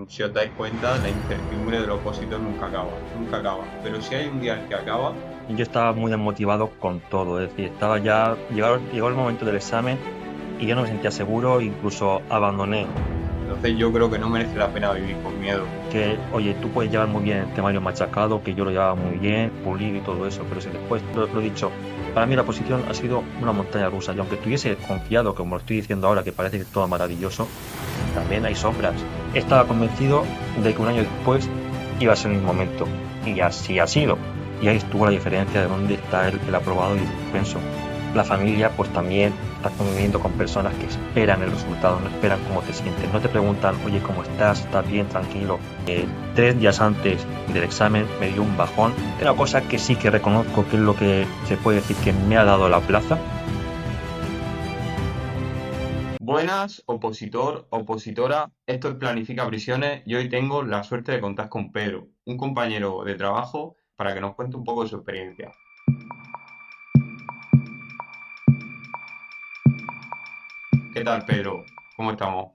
si os dais cuenta, la incertidumbre del opositor nunca acaba, nunca acaba. Pero si hay un día en que acaba, Yo estaba muy desmotivado con todo, es decir, llegó el momento del examen y yo no me sentía seguro, incluso abandoné. entonces yo creo que no merece la pena vivir con miedo. Que, oye, tú puedes llevar muy bien el temario machacado, que yo lo llevaba muy bien, pulido y todo eso, pero si después lo he dicho, para mí la posición ha sido una montaña rusa, y aunque estuviese confiado, como lo estoy diciendo ahora, que parece que es todo maravilloso, también hay sombras. Estaba convencido de que un año después iba a ser el momento, y así ha sido. Y ahí estuvo la diferencia de dónde está el aprobado y el suspenso. La familia, pues también estás conviviendo con personas que esperan el resultado, no esperan cómo te sientes, no te preguntan, oye, ¿cómo estás? ¿Estás bien? Tranquilo. 3 días antes del examen me dio un bajón. Una cosa que sí que reconozco que es lo que se puede decir que me ha dado la plaza. Buenas, opositor, opositora, esto es Planifica Prisiones y hoy tengo la suerte de contar con Pedro, un compañero de trabajo, para que nos cuente un poco de su experiencia. ¿Qué tal, Pedro? ¿Cómo estamos?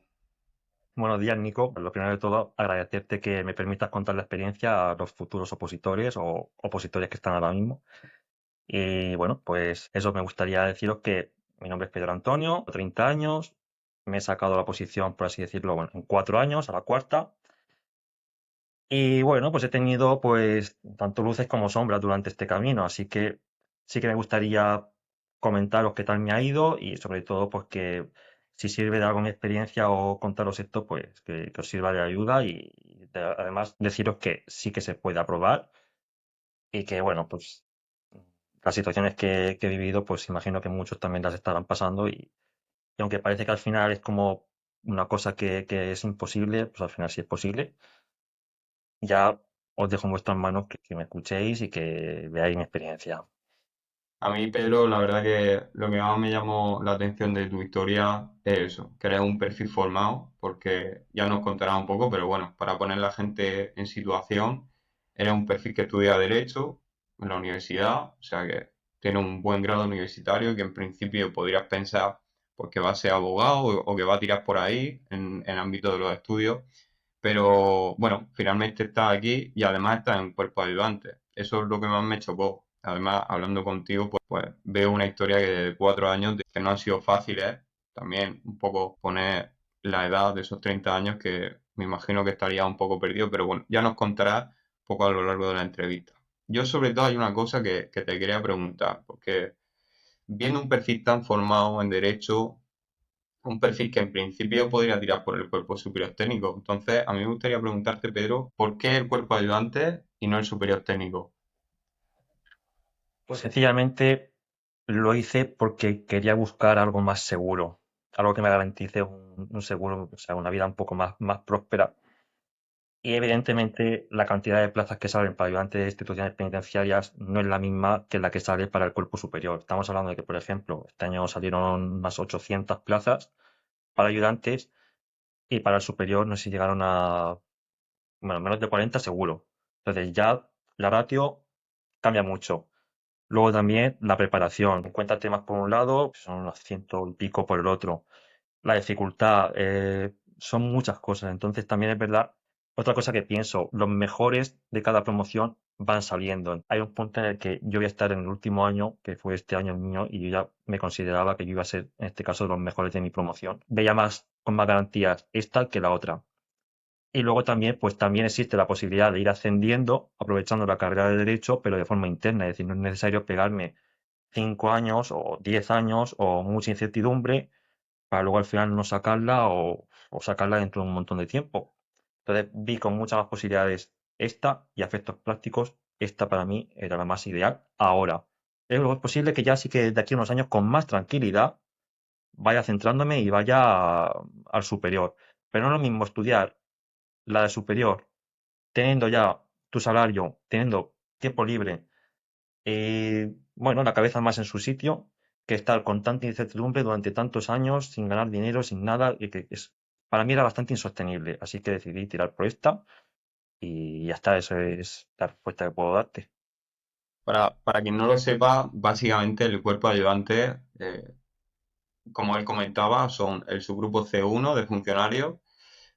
Buenos días, Nico. Lo primero de todo, agradecerte que me permitas contar la experiencia a los futuros opositores o opositores que están ahora mismo. Y bueno, pues eso me gustaría deciros que mi nombre es Pedro Antonio, 30 años, me he sacado la posición, por así decirlo, bueno, en 4 años, a la cuarta. Y bueno, pues he tenido pues tanto luces como sombras durante este camino, así que sí que me gustaría comentaros qué tal me ha ido y sobre todo pues que si sirve de algo mi experiencia o contaros esto, pues que os sirva de ayuda y además deciros que sí que se puede aprobar y que bueno, pues las situaciones que he vivido, pues imagino que muchos también las estarán pasando y aunque parece que al final es como una cosa que es imposible, pues al final sí es posible. Ya os dejo en vuestras manos que me escuchéis y que veáis mi experiencia. A mí, Pedro, la verdad que lo que más me llamó la atención de tu historia es eso, que eres un perfil formado, porque ya nos contarás un poco, pero bueno, para poner la gente en situación, eres un perfil que estudia Derecho en la universidad, o sea que tiene un buen grado universitario, que en principio podrías pensar pues, que va a ser abogado o que va a tirar por ahí en el ámbito de los estudios, pero bueno, finalmente estás aquí y además estás en cuerpo ayudante. Eso es lo que más me chocó. Además, hablando contigo, pues veo una historia que de 4 años que no han sido fáciles. También un poco poner la edad de esos 30 años que me imagino que estaría un poco perdido, pero bueno, ya nos contarás un poco a lo largo de la entrevista. Yo sobre todo hay una cosa que te quería preguntar, porque viendo un perfil tan formado en derecho, un perfil que en principio podría tirar por el cuerpo superior técnico. Entonces, a mí me gustaría preguntarte, Pedro, ¿por qué el cuerpo ayudante y no el superior técnico? Pues sencillamente lo hice porque quería buscar algo más seguro, algo que me garantice un seguro, o sea, una vida un poco más próspera. Y evidentemente la cantidad de plazas que salen para ayudantes de instituciones penitenciarias no es la misma que la que sale para el cuerpo superior. Estamos hablando de que, por ejemplo, este año salieron unas 800 plazas para ayudantes y para el superior no sé si llegaron a, bueno, menos de 40 seguro. Entonces ya la ratio cambia mucho. Luego también la preparación. 50 temas por un lado, son unos ciento y pico por el otro. La dificultad, son muchas cosas. Entonces también es verdad, otra cosa que pienso, los mejores de cada promoción van saliendo. Hay un punto en el que yo voy a estar en el último año, que fue este año el mío, y yo ya me consideraba que yo iba a ser, en este caso, de los mejores de mi promoción. Veía más, con más garantías esta que la otra. Y luego también, pues también existe la posibilidad de ir ascendiendo, aprovechando la carrera de derecho, pero de forma interna. Es decir, no es necesario pegarme 5 años o 10 años o mucha incertidumbre para luego al final no sacarla o sacarla dentro de un montón de tiempo. Entonces vi con muchas más posibilidades esta y a efectos prácticos, esta para mí era la más ideal ahora. Es luego es posible que ya sí que de aquí a unos años con más tranquilidad vaya centrándome y vaya al superior. Pero no es lo mismo estudiar la de superior teniendo ya tu salario, teniendo tiempo libre, bueno, la cabeza más en su sitio, que estar con tanta incertidumbre durante tantos años sin ganar dinero, sin nada, y que para mí era bastante insostenible. Así que decidí tirar por esta y ya está, eso es la respuesta que puedo darte. Para quien no lo sepa, básicamente el cuerpo de ayudantes, como él comentaba, son el subgrupo C1 de funcionarios,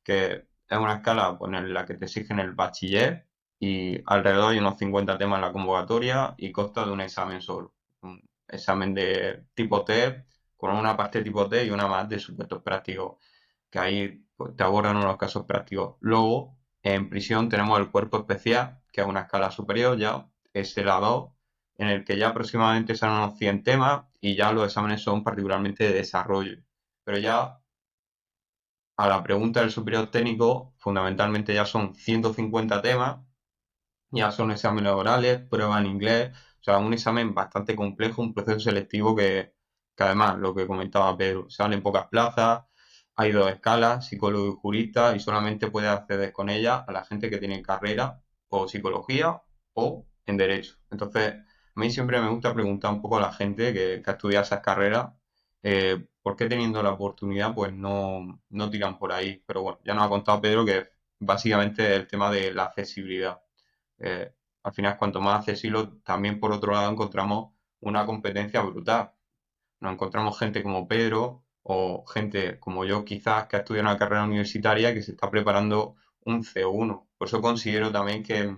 que es una escala pues, en la que te exigen el bachiller y alrededor hay unos 50 temas en la convocatoria y consta de un examen solo. Un examen de tipo T, con una parte tipo T y una más de supuestos prácticos, que ahí pues, te abordan unos casos prácticos. Luego, en prisión tenemos el cuerpo especial, que es una escala superior ya, es el A2, en el que ya aproximadamente son unos 100 temas y ya los exámenes son particularmente de desarrollo. Pero ya a la pregunta del superior técnico, fundamentalmente ya son 150 temas, ya son exámenes orales, prueba en inglés, o sea, un examen bastante complejo, un proceso selectivo que además, lo que comentaba Pedro, salen pocas plazas, hay dos escalas, psicólogo y jurista, y solamente puede acceder con ella a la gente que tiene carrera o psicología o en derecho. Entonces, a mí siempre me gusta preguntar un poco a la gente que ha estudiado esas carreras, por qué teniendo la oportunidad, pues no tiran por ahí. Pero bueno, ya nos ha contado Pedro que básicamente el tema de la accesibilidad. Eh, Al final, cuanto más accesible, también por otro lado encontramos una competencia brutal. Nos encontramos gente como Pedro o gente como yo quizás que ha estudiado una carrera universitaria que se está preparando un C1. Por eso considero también que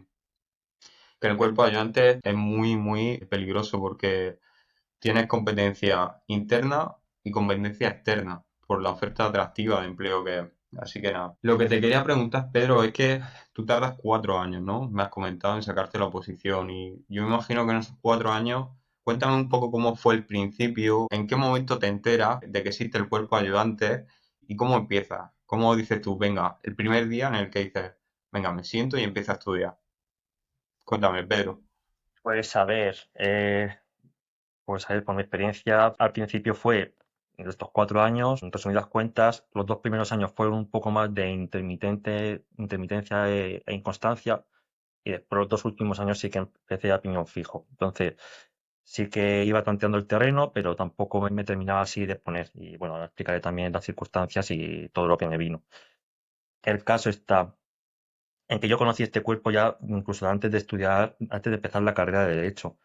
el cuerpo de ayudante es muy, muy peligroso porque tienes competencia interna y competencia externa por la oferta atractiva de empleo que es. Así que nada. Lo que te quería preguntar, Pedro, es que tú tardas 4 años, ¿no? Me has comentado en sacarte la oposición y yo me imagino que en esos 4 años, cuéntame un poco cómo fue el principio, en qué momento te enteras de que existe el cuerpo ayudante y cómo empiezas. ¿Cómo dices tú, venga, el primer día en el que dices, venga, me siento y empiezo a estudiar? Cuéntame, Pedro. Pues a ver, pues a ver, por mi experiencia, al principio fue de estos 4 años, en resumidas cuentas, los 2 primeros años fueron un poco más de intermitencia e inconstancia, y después los 2 últimos años sí que empecé a piñón fijo. Entonces, sí que iba tanteando el terreno, pero tampoco me terminaba así de exponer. Y bueno, ahora explicaré también las circunstancias y todo lo que me vino. El caso está en que yo conocí este cuerpo ya incluso antes de estudiar, antes de empezar la carrera de Derecho.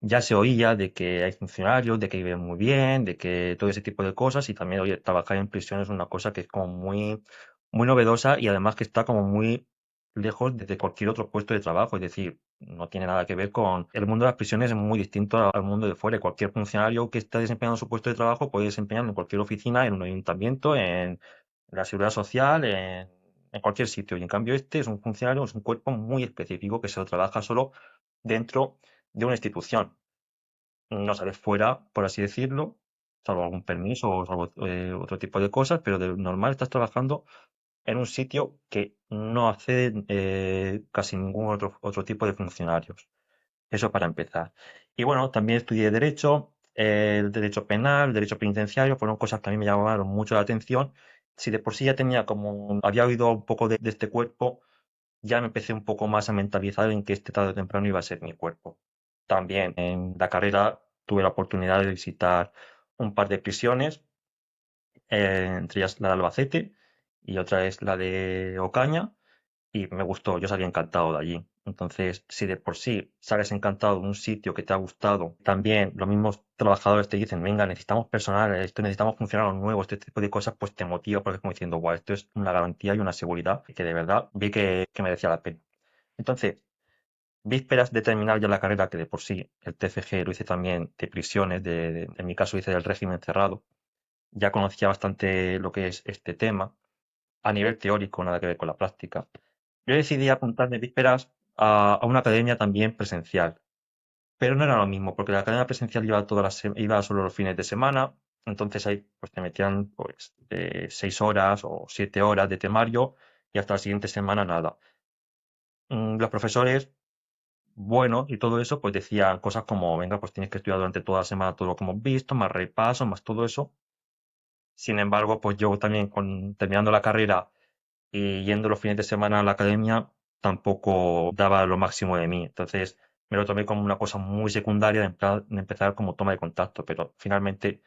Ya se oía de que hay funcionarios, de que viven muy bien, de que todo ese tipo de cosas, y también, oye, trabajar en prisión es una cosa que es como muy, muy novedosa y además que está como muy lejos de cualquier otro puesto de trabajo. Es decir, no tiene nada que ver con... El mundo de las prisiones es muy distinto al mundo de fuera. Cualquier funcionario que está desempeñando su puesto de trabajo puede desempeñarlo en cualquier oficina, en un ayuntamiento, en la seguridad social, en cualquier sitio. Y en cambio este es un funcionario, es un cuerpo muy específico que se lo trabaja solo dentro de una institución. No sales fuera, por así decirlo, salvo algún permiso o salvo otro tipo de cosas, pero de normal estás trabajando en un sitio que no accede casi ningún otro tipo de funcionarios. Eso para empezar. Y bueno, también estudié Derecho, el Derecho Penal, el Derecho Penitenciario, fueron cosas que a mí me llamaron mucho la atención. Si de por sí ya tenía como, había oído un poco de este cuerpo, ya me empecé un poco más a mentalizar en que este tarde o temprano iba a ser mi cuerpo. También en la carrera tuve la oportunidad de visitar un par de prisiones, entre ellas la de Albacete y otra es la de Ocaña, y me gustó, yo salí encantado de allí. Entonces, si de por sí sales encantado de un sitio que te ha gustado, también los mismos trabajadores te dicen, venga, necesitamos personal, esto necesitamos funcionarios nuevos, este tipo de cosas, pues te motiva porque es como diciendo, guau, esto es una garantía y una seguridad que de verdad vi que merecía la pena. Entonces, vísperas de terminar ya la carrera, que de por sí el TFG lo hice también de prisiones, en mi caso hice del régimen cerrado, ya conocía bastante lo que es este tema, a nivel teórico, nada que ver con la práctica. Yo decidí apuntarme vísperas a una academia también presencial, pero no era lo mismo, porque la academia presencial iba solo los fines de semana, entonces ahí pues te metían pues 6 horas o 7 horas de temario y hasta la siguiente semana nada. Los profesores, buenos y todo eso, pues decían cosas como, venga, pues tienes que estudiar durante toda la semana todo lo que hemos visto, más repaso, más todo eso. Sin embargo, pues yo también terminando la carrera y yendo los fines de semana a la academia tampoco daba lo máximo de mí. Entonces me lo tomé como una cosa muy secundaria de empezar como toma de contacto, pero finalmente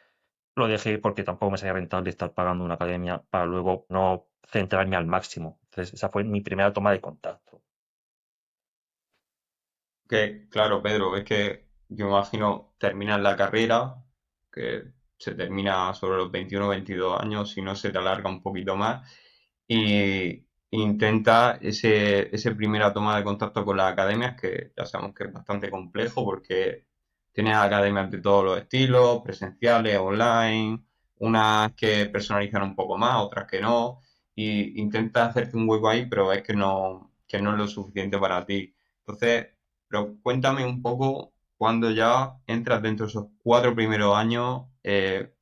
lo dejé porque tampoco me salía rentable estar pagando una academia para luego no centrarme al máximo. Entonces esa fue mi primera toma de contacto. Que, claro, Pedro, es que yo me imagino terminas la carrera, que se termina sobre los 21 o 22 años, si no se te alarga un poquito más, intenta ese primera toma de contacto con las academias, que ya sabemos que es bastante complejo porque tienes academias de todos los estilos, presenciales, online, unas que personalizan un poco más, otras que no, y intenta hacerte un hueco ahí, pero es que no es lo suficiente para ti. Entonces, pero cuéntame un poco cuando ya entras dentro de esos 4 primeros años,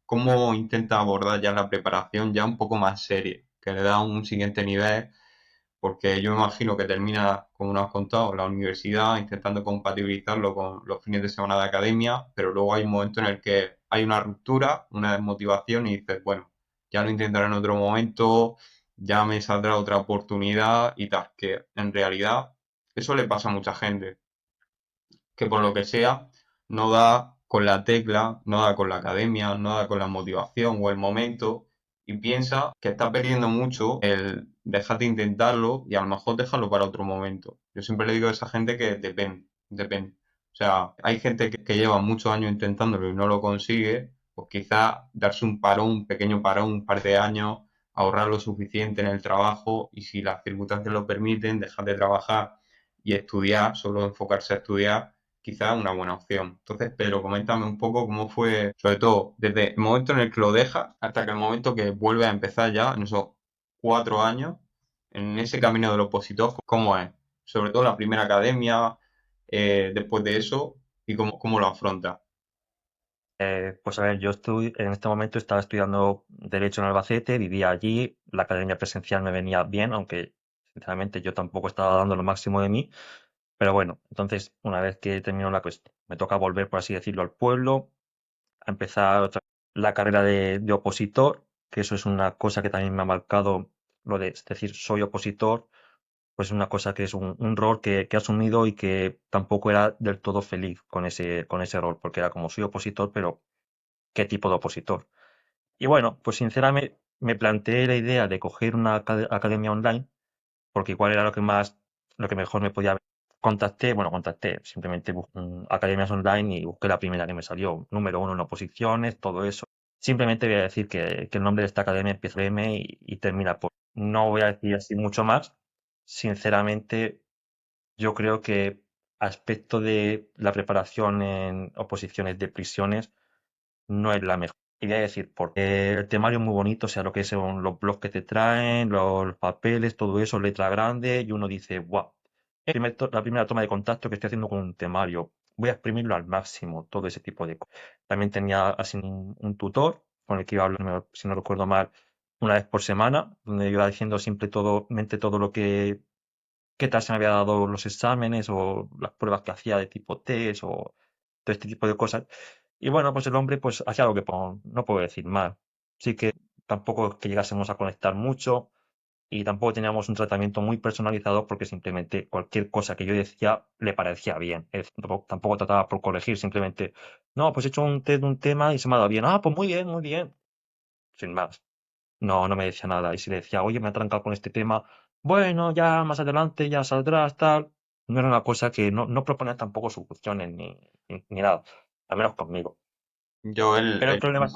cómo intentas abordar ya la preparación ya un poco más seria, que le da un siguiente nivel porque yo me imagino que termina, como nos has contado, la universidad intentando compatibilizarlo con los fines de semana de academia, pero luego hay un momento en el que hay una ruptura, una desmotivación y dices, bueno, ya lo intentaré en otro momento, ya me saldrá otra oportunidad y tal, que en realidad eso le pasa a mucha gente que por lo que sea no da con la tecla, no da con la academia, no da con la motivación o el momento y piensa que está perdiendo mucho el dejar de intentarlo y a lo mejor dejarlo para otro momento. Yo siempre le digo a esa gente que depende, depende. O sea, hay gente que lleva muchos años intentándolo y no lo consigue, pues quizá darse un parón, un pequeño parón, un par de años, ahorrar lo suficiente en el trabajo y si las circunstancias lo permiten, dejar de trabajar y estudiar, solo enfocarse a estudiar quizás una buena opción. Entonces, Pedro, coméntame un poco cómo fue, sobre todo, desde el momento en el que lo dejas hasta que el momento que vuelve a empezar ya, en esos 4 años, en ese camino del opositor, cómo es. Sobre todo la primera academia, después de eso, y cómo lo afronta. Pues a ver, yo estoy, en este momento estaba estudiando Derecho en Albacete, vivía allí, la academia presencial me venía bien, aunque sinceramente yo tampoco estaba dando lo máximo de mí, pero bueno, entonces una vez que terminó la cuestión, me toca volver, por así decirlo, al pueblo, a empezar la carrera de opositor, que eso es una cosa que también me ha marcado, lo de es decir, soy opositor, pues es una cosa que es un rol que he asumido y que tampoco era del todo feliz con ese rol, porque era como soy opositor, pero ¿qué tipo de opositor? Y bueno, pues sinceramente me planteé la idea de coger una academia online, porque igual era lo que mejor me podía. Contacté, simplemente busqué academias online y busqué la primera que me salió, número uno en oposiciones, todo eso. Simplemente voy a decir que el nombre de esta academia empieza por M y termina por. No voy a decir así mucho más. Sinceramente, yo creo que aspecto de la preparación en oposiciones de prisiones no es la mejor. Y voy a decir, porque el temario es muy bonito, o sea, lo que son los blogs que te traen, los papeles, todo eso, letra grande, y uno dice, wow, la primera toma de contacto que estoy haciendo con un temario, voy a exprimirlo al máximo, todo ese tipo de cosas. También tenía así un tutor con el que iba a hablar, si no recuerdo mal, una vez por semana, donde iba diciendo siempre todo, mente todo lo que, qué tal se me había dado los exámenes o las pruebas que hacía de tipo test o todo este tipo de cosas. Y bueno, pues el hombre pues hacía lo que no puedo decir más. Sí que tampoco es que llegásemos a conectar mucho y tampoco teníamos un tratamiento muy personalizado porque simplemente cualquier cosa que yo decía le parecía bien. Tampoco trataba por corregir, simplemente, no, pues he hecho un test de un tema y se me ha dado bien. Ah, pues muy bien, muy bien. Sin más. No, no me decía nada. Y si le decía, oye, me he trancado con este tema, bueno, ya más adelante ya saldrás, tal. No era una cosa que no proponía tampoco soluciones ni nada, al menos conmigo. Yo Pero el problema es,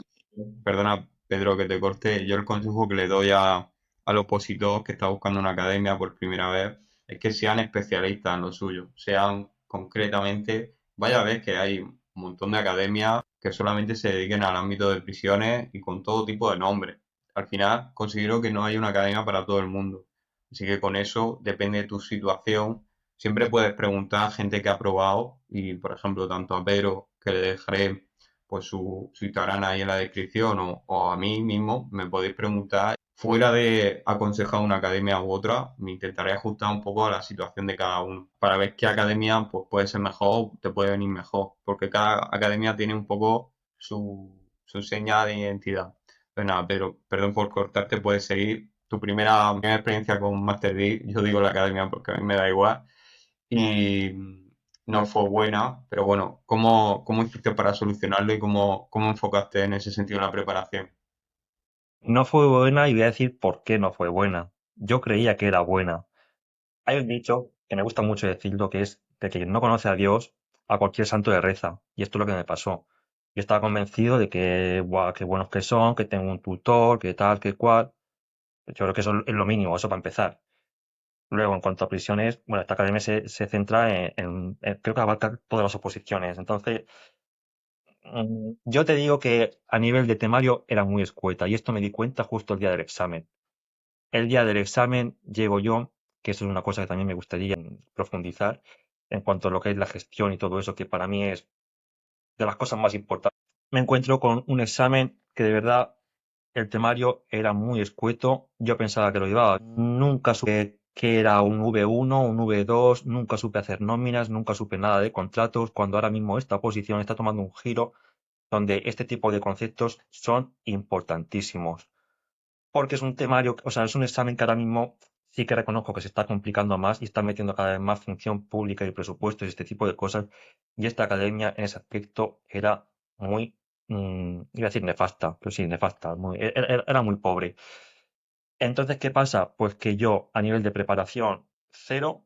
perdona Pedro que te corte, yo el consejo que le doy al opositor que está buscando una academia por primera vez es que sean especialistas en lo suyo, sean concretamente, vaya a ver que hay un montón de academias que solamente se dediquen al ámbito de prisiones y con todo tipo de nombres. Al final considero que no hay una academia para todo el mundo, así que con eso depende de tu situación. Siempre puedes preguntar a gente que ha probado y, por ejemplo, tanto a Pedro, que le dejaré pues su Instagram ahí en la descripción o a mí mismo me podéis preguntar. Fuera de aconsejar una academia u otra, me intentaré ajustar un poco a la situación de cada uno para ver qué academia pues, puede ser mejor, te puede venir mejor, porque cada academia tiene un poco su seña de identidad. Pues nada, pero perdón por cortarte, puedes seguir. Tu primera experiencia con Master D, yo digo la academia porque a mí me da igual, y no fue buena, pero bueno, ¿cómo hiciste para solucionarlo y cómo enfocaste en ese sentido la preparación? no fue buena y voy a decir por qué no fue buena. Yo creía que era buena. Hay un dicho que me gusta mucho decirlo, que es de que quien no conoce a Dios, a cualquier santo le reza. Y esto es lo que me pasó. Yo estaba convencido de que, guau, qué buenos que son, que tengo un tutor, que tal, que cual. Yo creo que eso es lo mínimo, eso para empezar. Luego, en cuanto a prisiones, bueno, esta academia se centra creo que abarca todas las oposiciones. Entonces, yo te digo que a nivel de temario era muy escueta y esto me di cuenta justo el día del examen. El día del examen llego yo, que eso es una cosa que también me gustaría profundizar en cuanto a lo que es la gestión y todo eso, que para mí es de las cosas más importantes. Me encuentro con un examen que de verdad el temario era muy escueto. Yo pensaba que lo llevaba. Nunca supe qué era un V1, un V2, nunca supe hacer nóminas, nunca supe nada de contratos, cuando ahora mismo esta posición está tomando un giro donde este tipo de conceptos son importantísimos. Porque es un temario, o sea, es un examen que ahora mismo sí que reconozco que se está complicando más y está metiendo cada vez más función pública y presupuestos y este tipo de cosas. Y esta academia en ese aspecto era muy, iba a decir nefasta, pero sí, nefasta, era muy pobre. Entonces, ¿qué pasa? Pues que yo a nivel de preparación cero,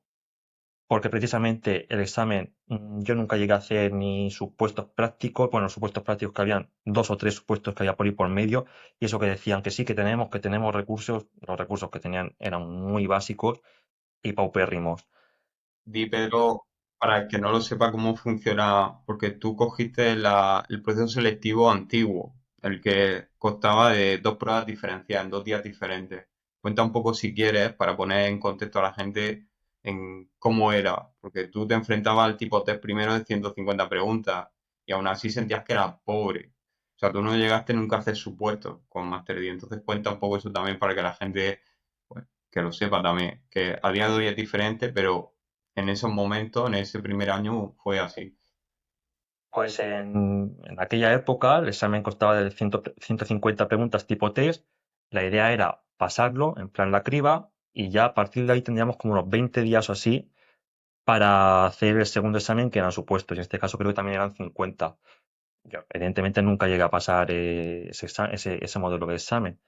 porque precisamente el examen yo nunca llegué a hacer ni supuestos prácticos, bueno, supuestos prácticos que habían dos o tres supuestos que había por ahí por medio, y eso que decían que sí que tenemos recursos, los recursos que tenían eran muy básicos y paupérrimos. Di Pedro, para el que no lo sepa cómo funciona, porque tú cogiste el proceso selectivo antiguo, el que constaba de dos pruebas diferenciadas en 2 días diferentes. Cuenta un poco si quieres para poner en contexto a la gente en cómo era, porque tú te enfrentabas al tipo test primero de 150 preguntas y aún así sentías que eras pobre. O sea, tú no llegaste nunca a hacer supuestos con Master D. Entonces cuenta un poco eso también para que la gente, pues, que lo sepa también, que a día de hoy es diferente, pero en esos momentos, en ese primer año, fue así. Pues en aquella época el examen constaba de 150 preguntas tipo test. La idea era pasarlo, en plan la criba, y ya a partir de ahí tendríamos como unos 20 días o así para hacer el segundo examen, que eran supuestos. En este caso creo que también eran 50. Yo, evidentemente nunca llegué a pasar ese modelo de examen.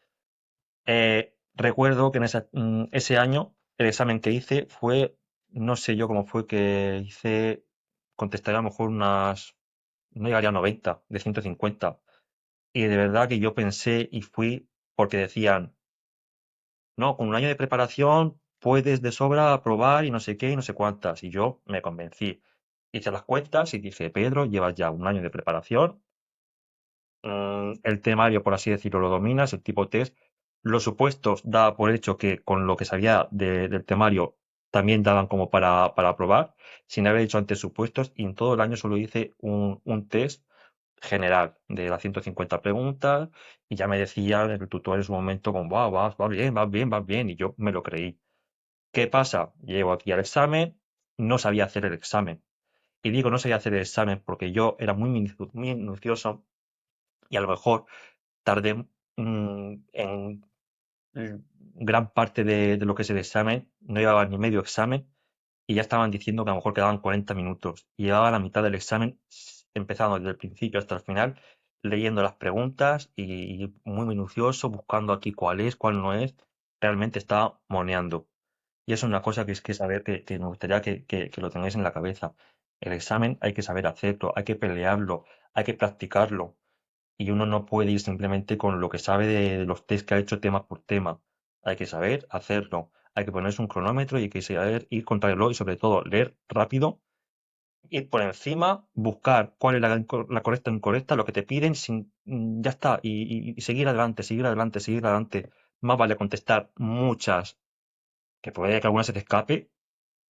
Recuerdo que ese año el examen que hice fue, no sé yo cómo fue que hice, contestaría a lo mejor no llegaría a 90 de 150. Y de verdad que yo pensé y fui porque decían, no, con un año de preparación puedes de sobra aprobar y no sé qué y no sé cuántas. Y yo me convencí. Hice las cuentas y dije, Pedro, llevas ya un año de preparación, el temario, por así decirlo, lo dominas, el tipo test. Los supuestos da por hecho que con lo que sabía del temario también daban como para aprobar, sin haber hecho antes supuestos, y en todo el año solo hice un test general de las 150 preguntas y ya me decía el tutor en su momento como, wow, va bien, va bien, va bien, y yo me lo creí. ¿Qué pasa? Llego aquí al examen, no sabía hacer el examen. Y digo no sabía hacer el examen porque yo era muy minucioso y a lo mejor tardé en gran parte de lo que es el examen, no llevaba ni medio examen y ya estaban diciendo que a lo mejor quedaban 40 minutos. Y llevaba la mitad del examen, empezando desde el principio hasta el final, leyendo las preguntas y muy minucioso, buscando aquí cuál es, cuál no es. Realmente estaba moneando. Y eso es una cosa que es que saber que me gustaría que lo tengáis en la cabeza. El examen hay que saber hacerlo, hay que pelearlo, hay que practicarlo. Y uno no puede ir simplemente con lo que sabe de los test que ha hecho tema por tema. Hay que saber hacerlo. Hay que ponerse un cronómetro y hay que saber ir contra el reloj y sobre todo leer rápido, ir por encima, buscar cuál es la correcta o incorrecta, lo que te piden, ya está, y seguir adelante, seguir adelante, seguir adelante. Más vale contestar muchas, que puede que alguna se te escape,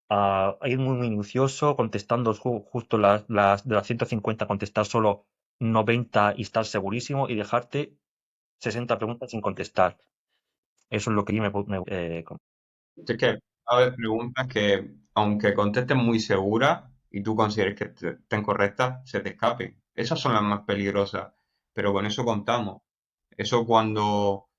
a ir muy minucioso, contestando justo de las 150 contestar solo 90 y estar segurísimo y dejarte 60 preguntas sin contestar. Eso es lo que yo Es que a ver, preguntas que, aunque contestes muy segura y tú consideres que estén correctas, se te escapen. Esas son las más peligrosas, pero con eso contamos. Eso cuando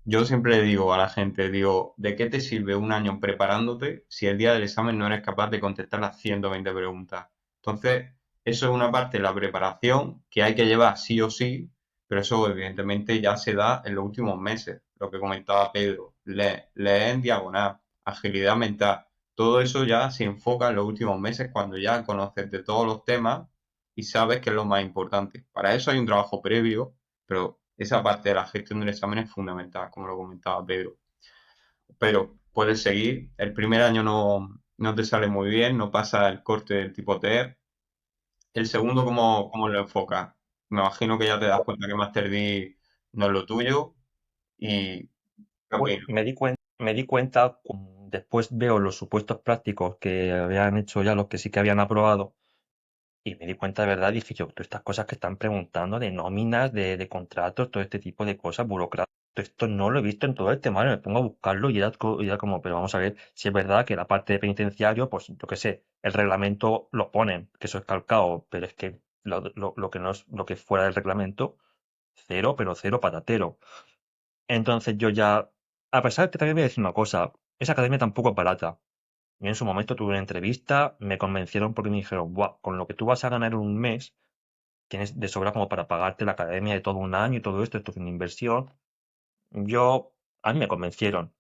yo siempre le digo a la gente, digo, ¿de qué te sirve un año preparándote si el día del examen no eres capaz de contestar las 120 preguntas? Entonces, eso es una parte de la preparación que hay que llevar sí o sí, pero eso evidentemente ya se da en los últimos meses, lo que comentaba Pedro, lee en diagonal, agilidad mental, todo eso ya se enfoca en los últimos meses cuando ya conoces de todos los temas y sabes que es lo más importante. Para eso hay un trabajo previo, pero esa parte de la gestión del examen es fundamental, como lo comentaba Pedro. Pero puedes seguir. El primer año no te sale muy bien, no pasa el corte del tipo TER. El segundo, ¿cómo lo enfocas? Me imagino que ya te das cuenta que Master D no es lo tuyo y Pues camino. me di cuenta, después veo los supuestos prácticos que habían hecho ya los que sí que habían aprobado. Y me di cuenta de verdad, dije yo, todas estas cosas que están preguntando de nóminas, de contratos, todo este tipo de cosas, burocracia, esto no lo he visto en todo el tema, me pongo a buscarlo y era como, pero vamos a ver si es verdad que la parte de penitenciario, pues yo qué sé, el reglamento lo ponen, que eso es calcado, pero es que lo que no es, lo que fuera del reglamento, cero, pero cero patatero. Entonces yo ya, a pesar de que también voy a decir una cosa, esa academia tampoco es barata. Yo en su momento tuve una entrevista, me convencieron porque me dijeron, buah, con lo que tú vas a ganar en un mes, tienes de sobra como para pagarte la academia de todo un año y todo esto es una inversión. A mí me convencieron.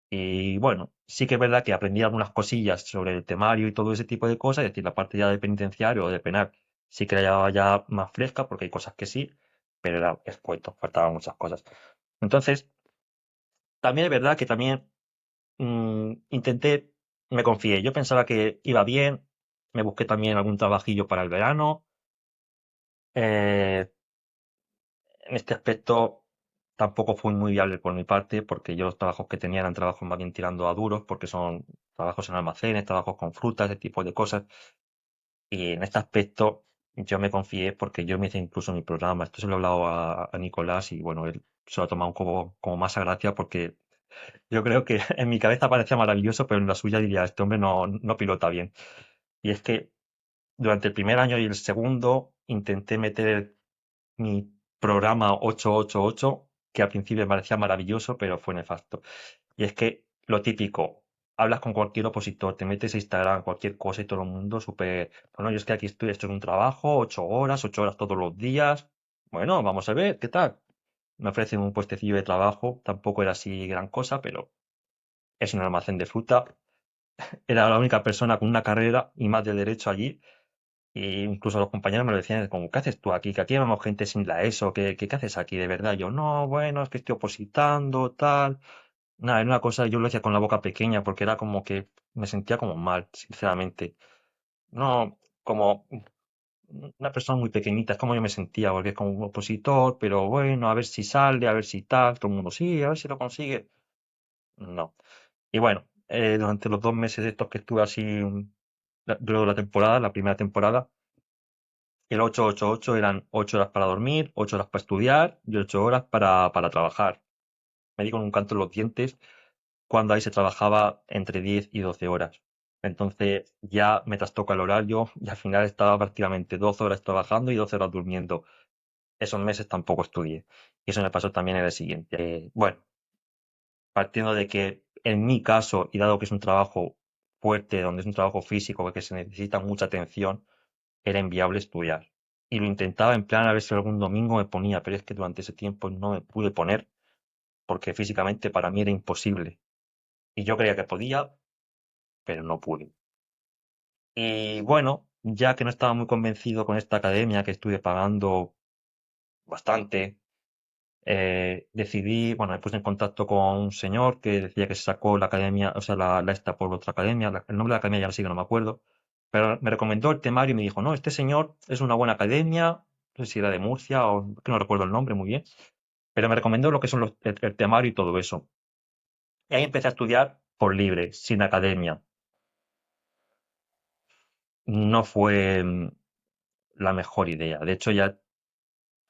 Y bueno, sí que es verdad que aprendí algunas cosillas sobre el temario y todo ese tipo de cosas, es decir, la parte ya de penitenciario o de penal, sí que la llevaba ya más fresca porque hay cosas que sí, pero era escueto, faltaban muchas cosas. Entonces, también es verdad que también intenté, me confié, yo pensaba que iba bien, me busqué también algún trabajillo para el verano. eh, En este aspecto tampoco fue muy viable por mi parte, porque yo los trabajos que tenía eran trabajos más bien tirando a duros, porque son trabajos en almacenes, trabajos con frutas, ese tipo de cosas. Y en este aspecto yo me confié porque yo me hice incluso mi programa. Esto se lo he hablado a Nicolás y bueno, él se lo ha tomado como más a gracia porque yo creo que en mi cabeza parecía maravilloso, pero en la suya diría, este hombre no pilota bien. Y es que durante el primer año y el segundo intenté meter mi programa 888, que al principio me parecía maravilloso, pero fue nefasto. Y es que lo típico, hablas con cualquier opositor, te metes a Instagram, cualquier cosa y todo el mundo súper, bueno, yo es que aquí estoy, esto es un trabajo, 8 horas todos los días. Bueno, vamos a ver, ¿qué tal? Me ofrecen un puestecillo de trabajo, tampoco era así gran cosa, pero es un almacén de fruta. Era la única persona con una carrera y más de derecho allí. Y incluso los compañeros me lo decían, como, ¿qué haces tú aquí? Que aquí vemos gente sin la ESO, ¿qué haces aquí de verdad? Yo, no, bueno, es que estoy opositando, tal. Nada, era una cosa, yo lo decía con la boca pequeña, porque era como que me sentía como mal, sinceramente. No, como una persona muy pequeñita, es como yo me sentía, porque es como un opositor, pero bueno, a ver si sale, a ver si tal, todo el mundo, sí, a ver si lo consigue. No. Y bueno, durante los 2 meses estos que estuve así, durante la temporada, la primera temporada, el 888 eran 8 horas para dormir, 8 horas para estudiar y 8 horas para trabajar. Me di con un canto en los dientes cuando ahí se trabajaba entre 10 y 12 horas. Entonces ya me trastoca el horario y al final estaba prácticamente 12 horas trabajando y 12 horas durmiendo. Esos meses tampoco estudié. Y eso me pasó también en el siguiente. Bueno, partiendo de que en mi caso, y dado que es un trabajo fuerte, donde es un trabajo físico, que se necesita mucha atención, era inviable estudiar. Y lo intentaba en plan a ver si algún domingo me ponía, pero es que durante ese tiempo no me pude poner porque físicamente para mí era imposible. Y yo creía que podía, pero no pude. Y bueno, ya que no estaba muy convencido con esta academia que estuve pagando bastante, decidí, bueno, me puse en contacto con un señor que decía que se sacó la academia, o sea, la esta por otra academia, el nombre de la academia ya sí que no me acuerdo, pero me recomendó el temario y me dijo, no, este señor es una buena academia, no sé si era de Murcia o que no recuerdo el nombre muy bien, pero me recomendó lo que son el temario y todo eso. Y ahí empecé a estudiar por libre, sin academia. No fue la mejor idea. De hecho, ya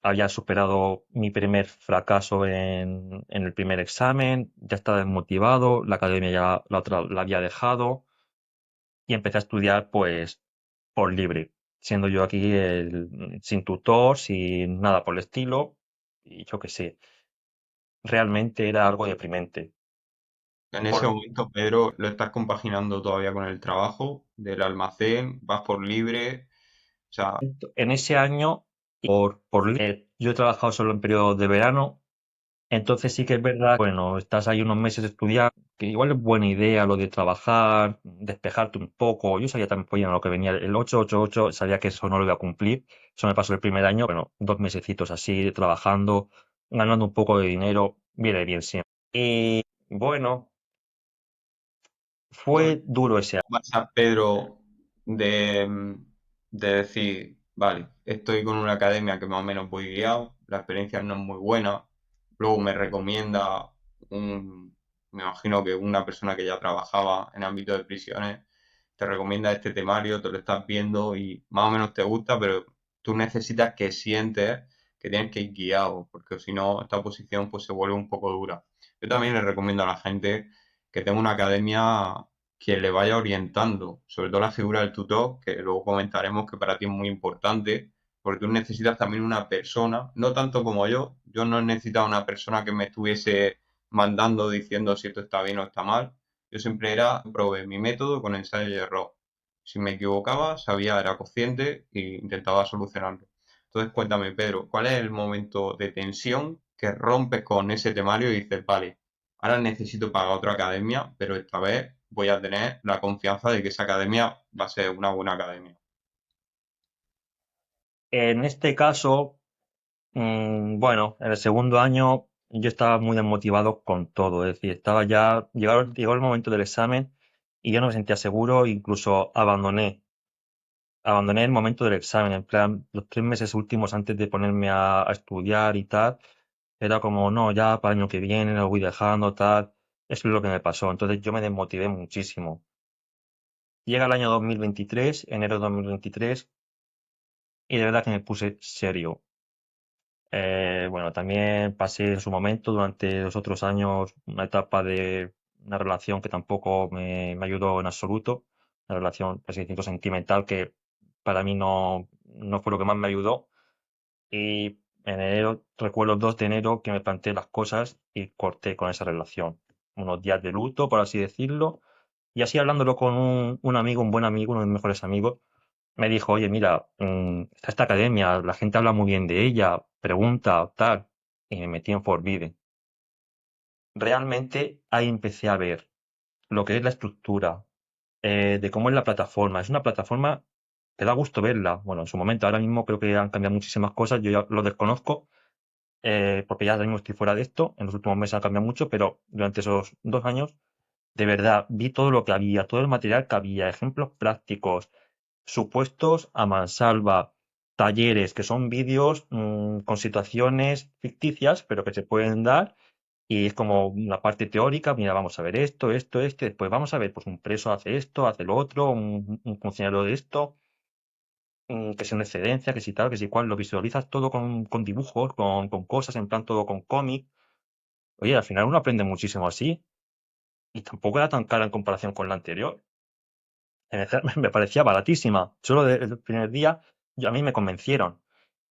había superado mi primer fracaso en el primer examen, ya estaba desmotivado, la academia ya la otra la había dejado y empecé a estudiar pues por libre, siendo yo aquí sin tutor, sin nada por el estilo y yo qué sé, realmente era algo deprimente. En ese Por, momento, Pedro, lo estás compaginando todavía con el trabajo del almacén, vas por libre, o sea, en ese año, yo he trabajado solo en periodo de verano. Entonces sí que es verdad, bueno, estás ahí unos meses estudiando, que igual es buena idea lo de trabajar, despejarte un poco. Yo sabía también lo que venía el 888, sabía que eso no lo iba a cumplir. Eso me pasó el primer año, bueno, 2 mesecitos así, trabajando, ganando un poco de dinero, viene bien siempre. Y bueno, Fue duro ese año. Pasa, Pedro, de decir, vale, estoy con una academia que más o menos voy guiado, la experiencia no es muy buena, luego me recomienda me imagino que una persona que ya trabajaba en ámbito de prisiones, te recomienda este temario, te lo estás viendo y más o menos te gusta, pero tú necesitas que sientes que tienes que ir guiado, porque si no, esta posición pues se vuelve un poco dura. Yo también le recomiendo a la gente que tenga una academia que le vaya orientando, sobre todo la figura del tutor, que luego comentaremos que para ti es muy importante, porque tú necesitas también una persona, no tanto como yo no necesitaba una persona que me estuviese mandando diciendo si esto está bien o está mal, yo siempre probé mi método con ensayo y error. Si me equivocaba, sabía, era consciente e intentaba solucionarlo. Entonces, cuéntame, Pedro, ¿cuál es el momento de tensión que rompes con ese temario y dices, vale, ahora necesito pagar otra academia, pero esta vez voy a tener la confianza de que esa academia va a ser una buena academia? En este caso, bueno, en el segundo año yo estaba muy desmotivado con todo, es decir, llegó el momento del examen y yo no me sentía seguro, incluso abandoné el momento del examen, en plan, los 3 meses últimos antes de ponerme a estudiar y tal, era como, no, ya para el año que viene lo voy dejando, tal, eso es lo que me pasó, entonces yo me desmotivé muchísimo. Llega el año 2023, enero de 2023, y de verdad que me puse serio. Bueno, también pasé en su momento, durante los otros años, una etapa de una relación que tampoco me ayudó en absoluto, una relación, por así decirlo, sentimental que para mí no fue lo que más me ayudó. Y en enero, recuerdo el 2 de enero que me planteé las cosas y corté con esa relación. Unos días de luto, por así decirlo. Y así hablándolo con un amigo, un buen amigo, uno de mis mejores amigos, me dijo, oye, mira, está esta academia, la gente habla muy bien de ella, pregunta, tal, y me metí en Forbidden. Realmente ahí empecé a ver lo que es la estructura, de cómo es la plataforma. Es una plataforma que da gusto verla. Bueno, en su momento, ahora mismo creo que han cambiado muchísimas cosas, yo ya lo desconozco, porque ya ahora mismo estoy fuera de esto, en los últimos meses ha cambiado mucho, pero durante esos 2 años, de verdad, vi todo lo que había, todo el material que había, ejemplos prácticos, supuestos a mansalva, talleres, que son vídeos con situaciones ficticias, pero que se pueden dar, y es como una parte teórica, mira, vamos a ver esto, después vamos a ver, pues un preso hace esto, hace lo otro, un funcionario de esto, que si una excedencia, que si tal, que si cual, lo visualizas todo con dibujos, con cosas, en plan todo con cómic. Oye, al final uno aprende muchísimo así, y tampoco era tan cara en comparación con la anterior. Me parecía baratísima. Solo desde el primer día, a mí me convencieron.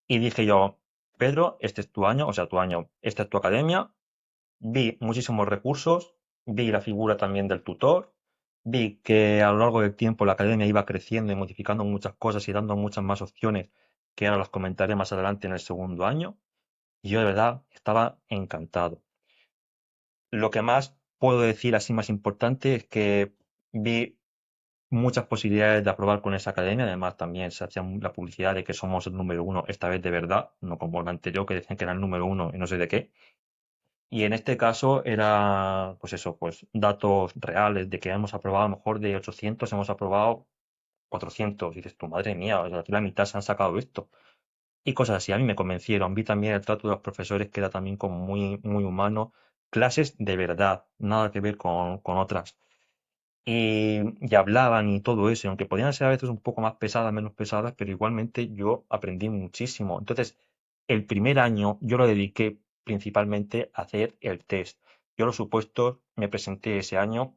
Y dije yo, Pedro, este es tu año, o sea, tu año, esta es tu academia. Vi muchísimos recursos, vi la figura también del tutor, vi que a lo largo del tiempo la academia iba creciendo y modificando muchas cosas y dando muchas más opciones, que ahora las comentaré más adelante en el segundo año. Y yo de verdad estaba encantado. Lo que más puedo decir así más importante es que vi muchas posibilidades de aprobar con esa academia. Además, también se hacía la publicidad de que somos el número uno, esta vez de verdad, no como la anterior que decían que era el número uno y no sé de qué. Y en este caso era, pues eso, pues datos reales de que hemos aprobado a lo mejor de 800, hemos aprobado 400. Y dices, tu madre mía, o sea, aquí la mitad se han sacado esto. Y cosas así, a mí me convencieron. Vi también el trato de los profesores que era también como muy, muy humano. Clases de verdad, nada que ver con otras. Y hablaban y todo eso, y aunque podían ser a veces un poco más pesadas, menos pesadas, pero igualmente yo aprendí muchísimo. Entonces, el primer año yo lo dediqué principalmente a hacer el test. Yo los supuestos me presenté ese año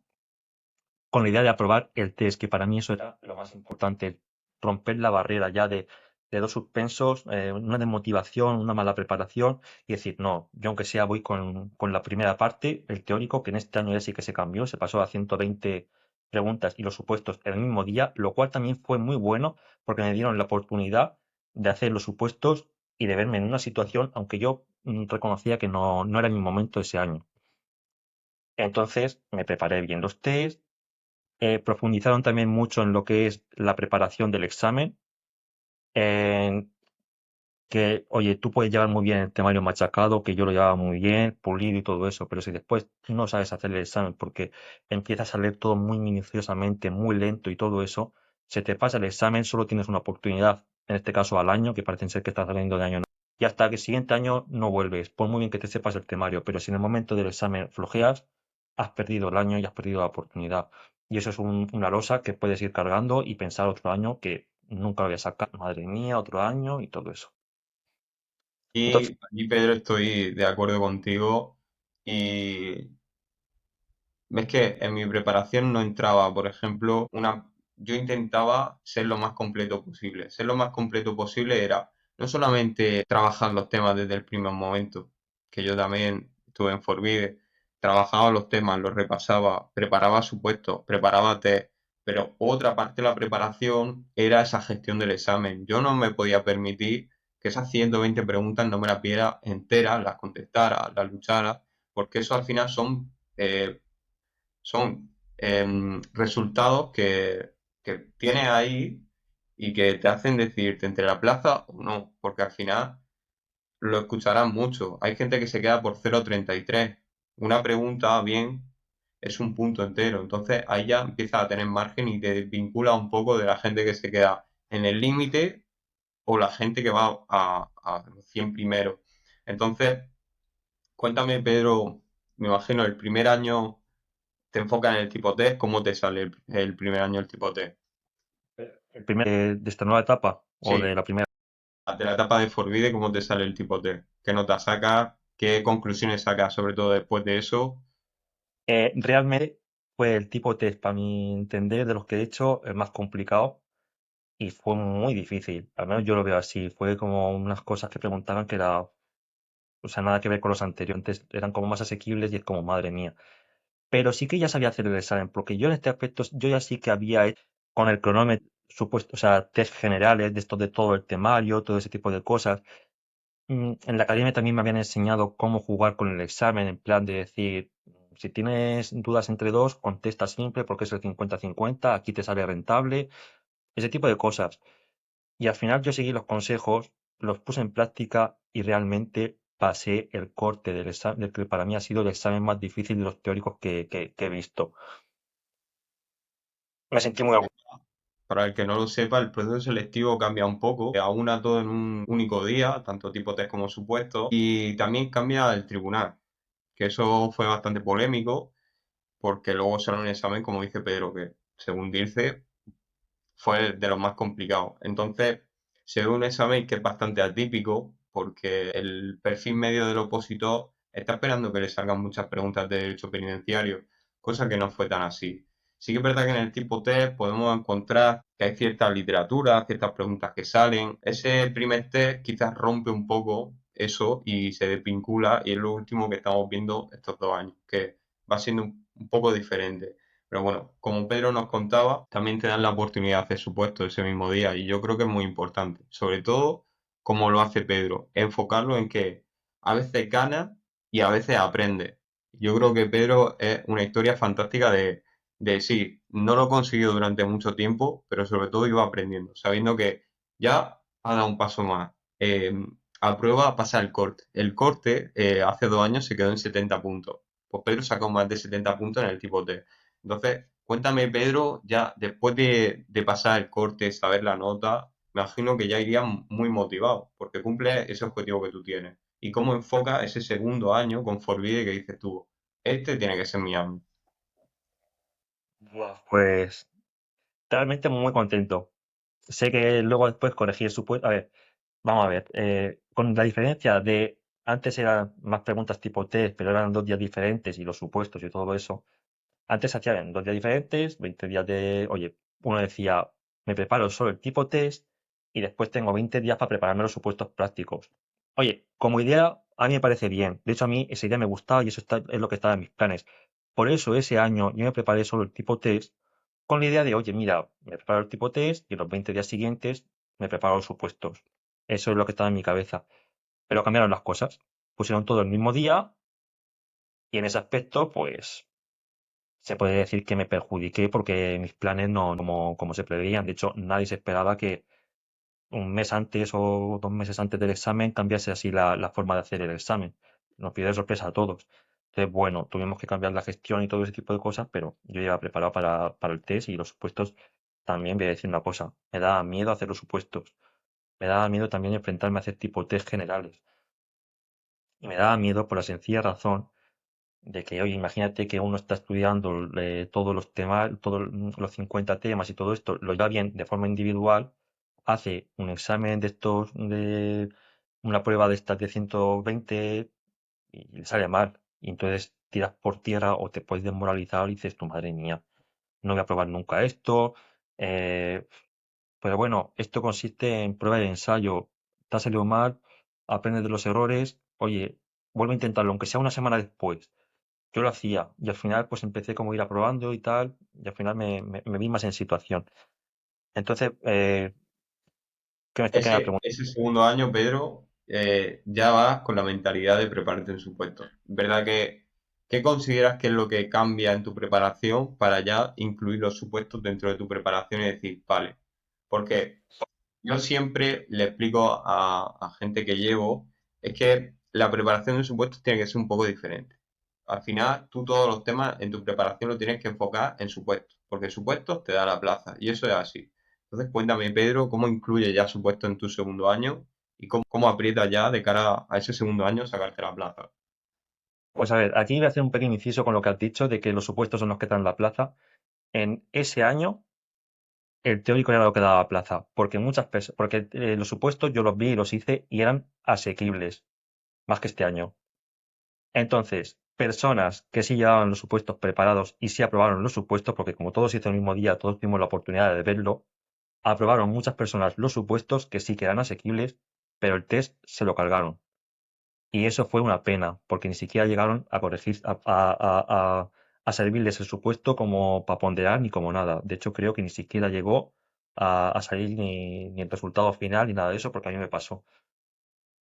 con la idea de aprobar el test, que para mí eso era lo más importante, romper la barrera ya de dos suspensos, una desmotivación, una mala preparación, y decir, no, yo aunque sea voy con la primera parte, el teórico, que en este año ya sí que se cambió, se pasó a 120 preguntas y los supuestos el mismo día, lo cual también fue muy bueno porque me dieron la oportunidad de hacer los supuestos y de verme en una situación, aunque yo reconocía que no era mi momento ese año. Entonces me preparé bien los test, profundizaron también mucho en lo que es la preparación del examen. que, oye, tú puedes llevar muy bien el temario machacado, que yo lo llevaba muy bien, pulido y todo eso, pero si después no sabes hacer el examen porque empiezas a leer todo muy minuciosamente, muy lento y todo eso, se te pasa el examen, solo tienes una oportunidad, en este caso al año, que parece ser que estás saliendo de año, y hasta que el siguiente año no vuelves, por muy bien que te sepas el temario, pero si en el momento del examen flojeas, has perdido el año y has perdido la oportunidad. Y eso es una losa que puedes ir cargando y pensar otro año que nunca lo voy a sacar, madre mía, otro año y todo eso. Entonces, Y aquí, Pedro, estoy de acuerdo contigo. Y ves que en mi preparación no entraba, por ejemplo, yo intentaba ser lo más completo posible. Ser lo más completo posible era no solamente trabajar los temas desde el primer momento, que yo también estuve en Forvide, trabajaba los temas, los repasaba, preparaba supuestos, preparaba test, pero otra parte de la preparación era esa gestión del examen. Yo no me podía permitir que esas 120 preguntas no me las viera enteras, las contestara, las luchara, porque eso al final son resultados que tienes ahí y que te hacen decidirte entre la plaza o no, porque al final lo escucharás mucho. Hay gente que se queda por 0,33. Una pregunta, bien, es un punto entero. Entonces ahí ya empiezas a tener margen y te vincula un poco de la gente que se queda en el límite o la gente que va a los 100 primeros. Entonces, cuéntame, Pedro, me imagino el primer año te enfocas en el tipo T, ¿cómo te sale el primer año el tipo T? el primer de esta nueva etapa o Sí, de la primera. de la etapa de Forbide, ¿cómo te sale el tipo T? ¿Qué notas sacas? ¿Qué conclusiones sacas, sobre todo después de eso? Realmente fue el tipo test, para mi entender, de los que he hecho, el más complicado y fue muy difícil. Al menos yo lo veo así. Fue como unas cosas que preguntaban que era, o sea, nada que ver con los anteriores. Eran como más asequibles y es como, madre mía. Pero sí que ya sabía hacer el examen, porque yo en este aspecto, yo ya sí que había hecho con el cronómetro, supuesto, o sea, test generales de esto de todo el temario, todo ese tipo de cosas. En la academia también me habían enseñado cómo jugar con el examen, en plan de decir, si tienes dudas entre dos, contesta siempre porque es el 50-50, aquí te sale rentable, ese tipo de cosas. Y al final yo seguí los consejos, los puse en práctica y realmente pasé el corte del examen, del que para mí ha sido el examen más difícil de los teóricos que he visto. Me sentí muy orgulloso. Para el que no lo sepa, el proceso selectivo cambia un poco, aúna todo en un único día, tanto tipo test como supuesto, y también cambia el tribunal, que eso fue bastante polémico, porque luego será un examen, como dice Pedro, que según dice, fue de los más complicados. Entonces, se ve un examen que es bastante atípico porque el perfil medio del opositor está esperando que le salgan muchas preguntas de derecho penitenciario, cosa que no fue tan así. Sí que es verdad que en el tipo test podemos encontrar que hay cierta literatura, ciertas preguntas que salen. Ese primer test quizás rompe un poco eso y se desvincula y es lo último que estamos viendo estos 2 años, que va siendo un poco diferente. Pero bueno, como Pedro nos contaba, también te dan la oportunidad de hacer su puesto ese mismo día y yo creo que es muy importante. Sobre todo, como lo hace Pedro, enfocarlo en que a veces gana y a veces aprende. Yo creo que Pedro es una historia fantástica de sí, no lo consiguió durante mucho tiempo, pero sobre todo iba aprendiendo, sabiendo que ya ha dado un paso más. Aprueba pasa el corte. El corte hace 2 años se quedó en 70 puntos. Pues Pedro sacó más de 70 puntos en el tipo T. Entonces, cuéntame, Pedro, ya después de pasar el corte, saber la nota, me imagino que ya irías muy motivado, porque cumple ese objetivo que tú tienes. ¿Y cómo enfocas ese segundo año con Forvide que dices tú? Este tiene que ser mi año. Buah, pues realmente muy contento. Sé que luego después corregir su puesto. A ver, vamos a ver. Con la diferencia de antes eran más preguntas tipo test, pero eran 2 días diferentes y los supuestos y todo eso. Antes se hacían en 2 días diferentes, 20 días de. Oye, uno decía, me preparo solo el tipo test y después tengo 20 días para prepararme los supuestos prácticos. Oye, como idea, a mí me parece bien. De hecho, a mí esa idea me gustaba y eso es lo que estaba en mis planes. Por eso ese año yo me preparé solo el tipo test con la idea de, oye, mira, me preparo el tipo test y en los 20 días siguientes me preparo los supuestos. Eso es lo que estaba en mi cabeza. Pero cambiaron las cosas. Pusieron todo el mismo día y en ese aspecto, pues se puede decir que me perjudiqué porque mis planes no como se preveían. De hecho, nadie se esperaba un mes antes o 2 meses antes del examen cambiase así la forma de hacer el examen. Nos pidió de sorpresa a todos. Entonces, bueno, tuvimos que cambiar la gestión y todo ese tipo de cosas, pero yo iba preparado para el test y los supuestos también voy a decir una cosa. Me daba miedo hacer los supuestos. Me daba miedo también enfrentarme a hacer tipo test generales. Y me daba miedo por la sencilla razón de que, oye, imagínate que uno está estudiando todos los temas, todos los 50 temas y todo esto, lo lleva bien de forma individual, hace un examen de estos, de una prueba de estas de 120 y le sale mal. Y entonces tiras por tierra o te puedes desmoralizar y dices, tu madre mía, no voy a probar nunca esto. eh, pero bueno, esto consiste en prueba y ensayo. Te ha salido mal, aprendes de los errores, oye, vuelve a intentarlo, aunque sea una semana después. Yo lo hacía y al final pues empecé como a ir aprobando y tal y al final me vi más en situación. Entonces, ¿qué me pregunta? Ese segundo año, Pedro, ya vas con la mentalidad de prepararte en supuestos. ¿Verdad que qué consideras que es lo que cambia en tu preparación para ya incluir los supuestos dentro de tu preparación y decir, vale? Porque yo siempre le explico a gente que llevo, es que la preparación de supuestos tiene que ser un poco diferente. Al final, tú todos los temas en tu preparación lo tienes que enfocar en supuestos, porque supuestos te da la plaza, y eso es así. Entonces, cuéntame, Pedro, cómo incluye ya supuestos en tu segundo año y cómo aprietas ya de cara a ese segundo año sacarte la plaza. Pues a ver, aquí voy a hacer un pequeño inciso con lo que has dicho de que los supuestos son los que dan la plaza. En ese año, el teórico era lo que daba plaza, porque porque los supuestos yo los vi y los hice y eran asequibles, más que este año. Entonces, personas que sí llevaban los supuestos preparados y sí aprobaron los supuestos, porque como todos hizo el mismo día, todos tuvimos la oportunidad de verlo, aprobaron muchas personas los supuestos que sí que eran asequibles, pero el test se lo cargaron. Y eso fue una pena, porque ni siquiera llegaron a corregir, a servirles el supuesto como para ponderar ni como nada. De hecho, creo que ni siquiera llegó a salir ni el resultado final ni nada de eso, porque a mí me pasó.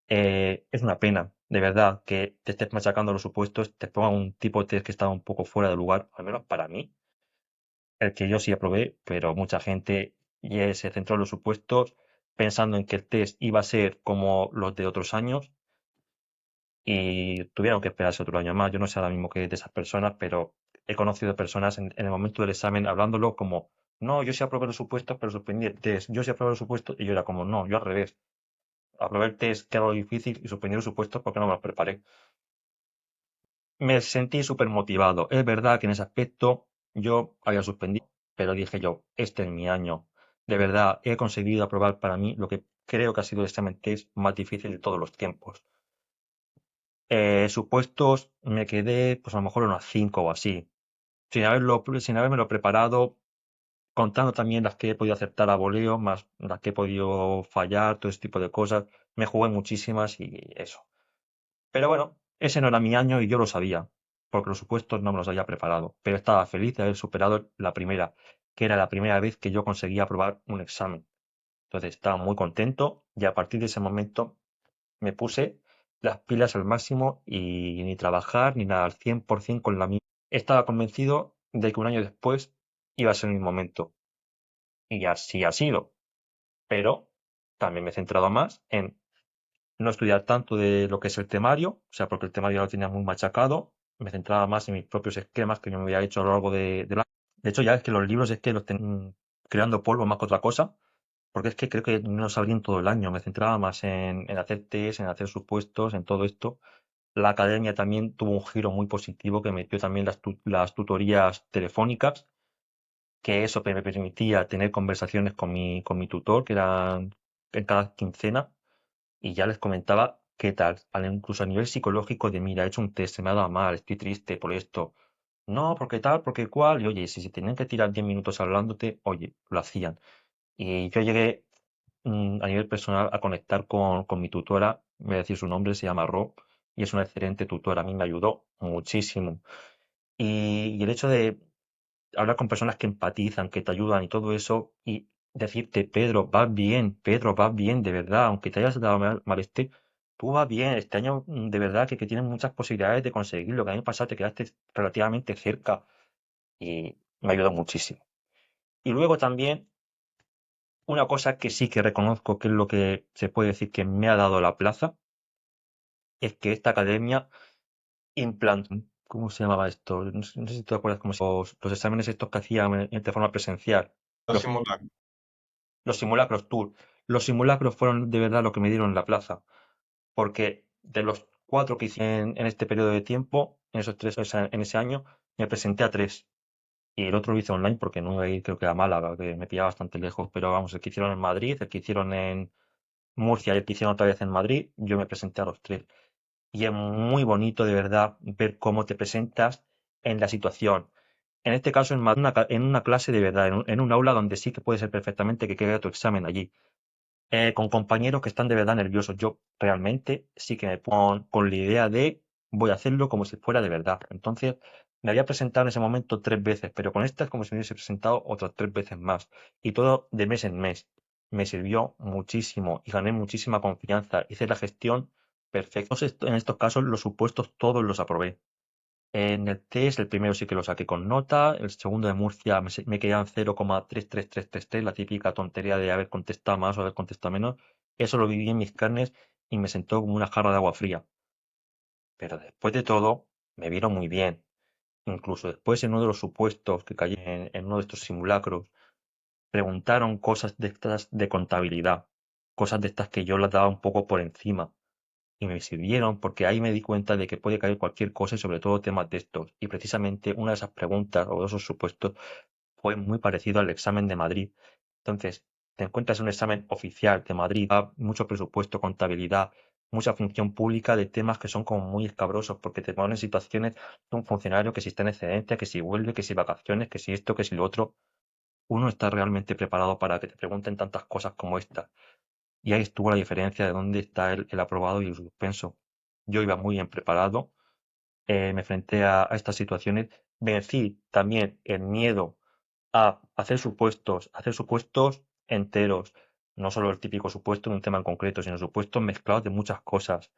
Es una pena, de verdad, que te estés machacando los supuestos, te pongan un tipo de test que estaba un poco fuera de lugar, al menos para mí, el que yo sí aprobé, pero mucha gente se centró en los supuestos pensando en que el test iba a ser como los de otros años y tuvieron que esperarse otro año más. Yo no sé ahora mismo qué es de esas personas, pero he conocido personas en el momento del examen hablándolo como, no, yo sí aprobé los supuestos, pero suspendí el test. Yo sí aprobé los supuestos y yo era como, no, yo al revés. Aprobé el test, que era lo difícil, y suspendí los supuestos porque no me los preparé. Me sentí súper motivado. Es verdad que en ese aspecto yo había suspendido, pero dije yo, este es mi año. De verdad, he conseguido aprobar para mí lo que creo que ha sido el examen test más difícil de todos los tiempos. Supuestos me quedé, pues a lo mejor unos 5 o así, sin habérmelo preparado, contando también las que he podido acertar a voleo, más las que he podido fallar, todo ese tipo de cosas. Me jugué muchísimas y eso. Pero bueno, ese no era mi año y yo lo sabía, porque los supuestos no me los había preparado, pero estaba feliz de haber superado la primera, que era la primera vez que yo conseguía aprobar un examen. Entonces estaba muy contento y a partir de ese momento me puse las pilas al máximo y ni trabajar ni nada, al 100% con la misma. Estaba convencido de que un año después iba a ser mi momento y así ha sido, pero también me he centrado más en no estudiar tanto de lo que es el temario, o sea, porque el temario lo tenía muy machacado, me centraba más en mis propios esquemas que yo me había hecho a lo largo del año. De hecho, ya es que los libros es que los tengo creando polvo más que otra cosa, porque es que creo que no los abrí en todo el año, me centraba más en hacer test, en hacer supuestos, en todo esto. La academia también tuvo un giro muy positivo que metió también las tutorías telefónicas, que eso me permitía tener conversaciones con mi tutor, que eran en cada quincena, y ya les comentaba qué tal, incluso a nivel psicológico de, mira, he hecho un test, se me ha dado mal, estoy triste por esto. No, porque tal, porque cual, y oye, si se tenían que tirar 10 minutos hablándote, oye, lo hacían. Y yo llegué a nivel personal a conectar con mi tutora, voy a decir su nombre, se llama Ro, y es una excelente tutora, a mí me ayudó muchísimo. Y el hecho de hablar con personas que empatizan, que te ayudan y todo eso, y decirte, Pedro, vas bien, de verdad, aunque te hayas dado mal tú vas bien, este año de verdad que tienes muchas posibilidades de conseguirlo, que el año pasado te quedaste relativamente cerca y me ayudó muchísimo. Y luego también Una cosa que sí que reconozco que es lo que se puede decir que me ha dado la plaza, es que esta academia implantó, ¿cómo se llamaba esto? No sé si te acuerdas cómo los exámenes estos que hacían de forma presencial, Los los, simulacros. los simulacros tour. Los simulacros fueron de verdad lo que me dieron la plaza, porque de los cuatro que hice en este periodo de tiempo, en esos tres, en ese año, me presenté a tres. Y el otro lo hice online porque no iba a ir, creo que a Málaga, que me pillaba bastante lejos. Pero vamos, el que hicieron en Madrid, el que hicieron en Murcia y el que hicieron otra vez en Madrid, yo me presenté a los tres. Y es muy bonito de verdad ver cómo te presentas en la situación. En este caso, en una clase de verdad, en un aula donde sí que puede ser perfectamente que quede tu examen allí, con compañeros que están de verdad nerviosos. Yo realmente sí que me pongo con la idea de voy a hacerlo como si fuera de verdad. Entonces, me había presentado en ese momento tres veces, pero con esta es como si me hubiese presentado otras tres veces más. Y todo de mes en mes. Me sirvió muchísimo y gané muchísima confianza. Hice la gestión perfecta. En estos casos, los supuestos todos los aprobé. En el test, el primero sí que lo saqué con nota, el segundo de Murcia me quedaban 0,33333, la típica tontería de haber contestado más o haber contestado menos. Eso lo viví en mis carnes y me sentó como una jarra de agua fría. Pero después de todo, me vieron muy bien. Incluso después, en uno de los supuestos que caí en uno de estos simulacros, preguntaron cosas de estas de contabilidad, cosas de estas que yo las daba un poco por encima y me sirvieron porque ahí me di cuenta de que puede caer cualquier cosa y sobre todo temas de estos. Y precisamente una de esas preguntas o de esos supuestos fue muy parecido al examen de Madrid. Entonces, te encuentras en un examen oficial de Madrid, da mucho presupuesto, contabilidad, mucha función pública de temas que son como muy escabrosos porque te ponen en situaciones de un funcionario que si está en excedencia, que si vuelve, que si vacaciones, que si esto, que si lo otro. Uno está realmente preparado para que te pregunten tantas cosas como esta. Y ahí estuvo la diferencia de dónde está el aprobado y el suspenso. Yo iba muy bien preparado, me enfrenté a estas situaciones, vencí también el miedo a hacer supuestos enteros, no solo el típico supuesto de un tema en concreto, sino supuestos mezclados de muchas cosas,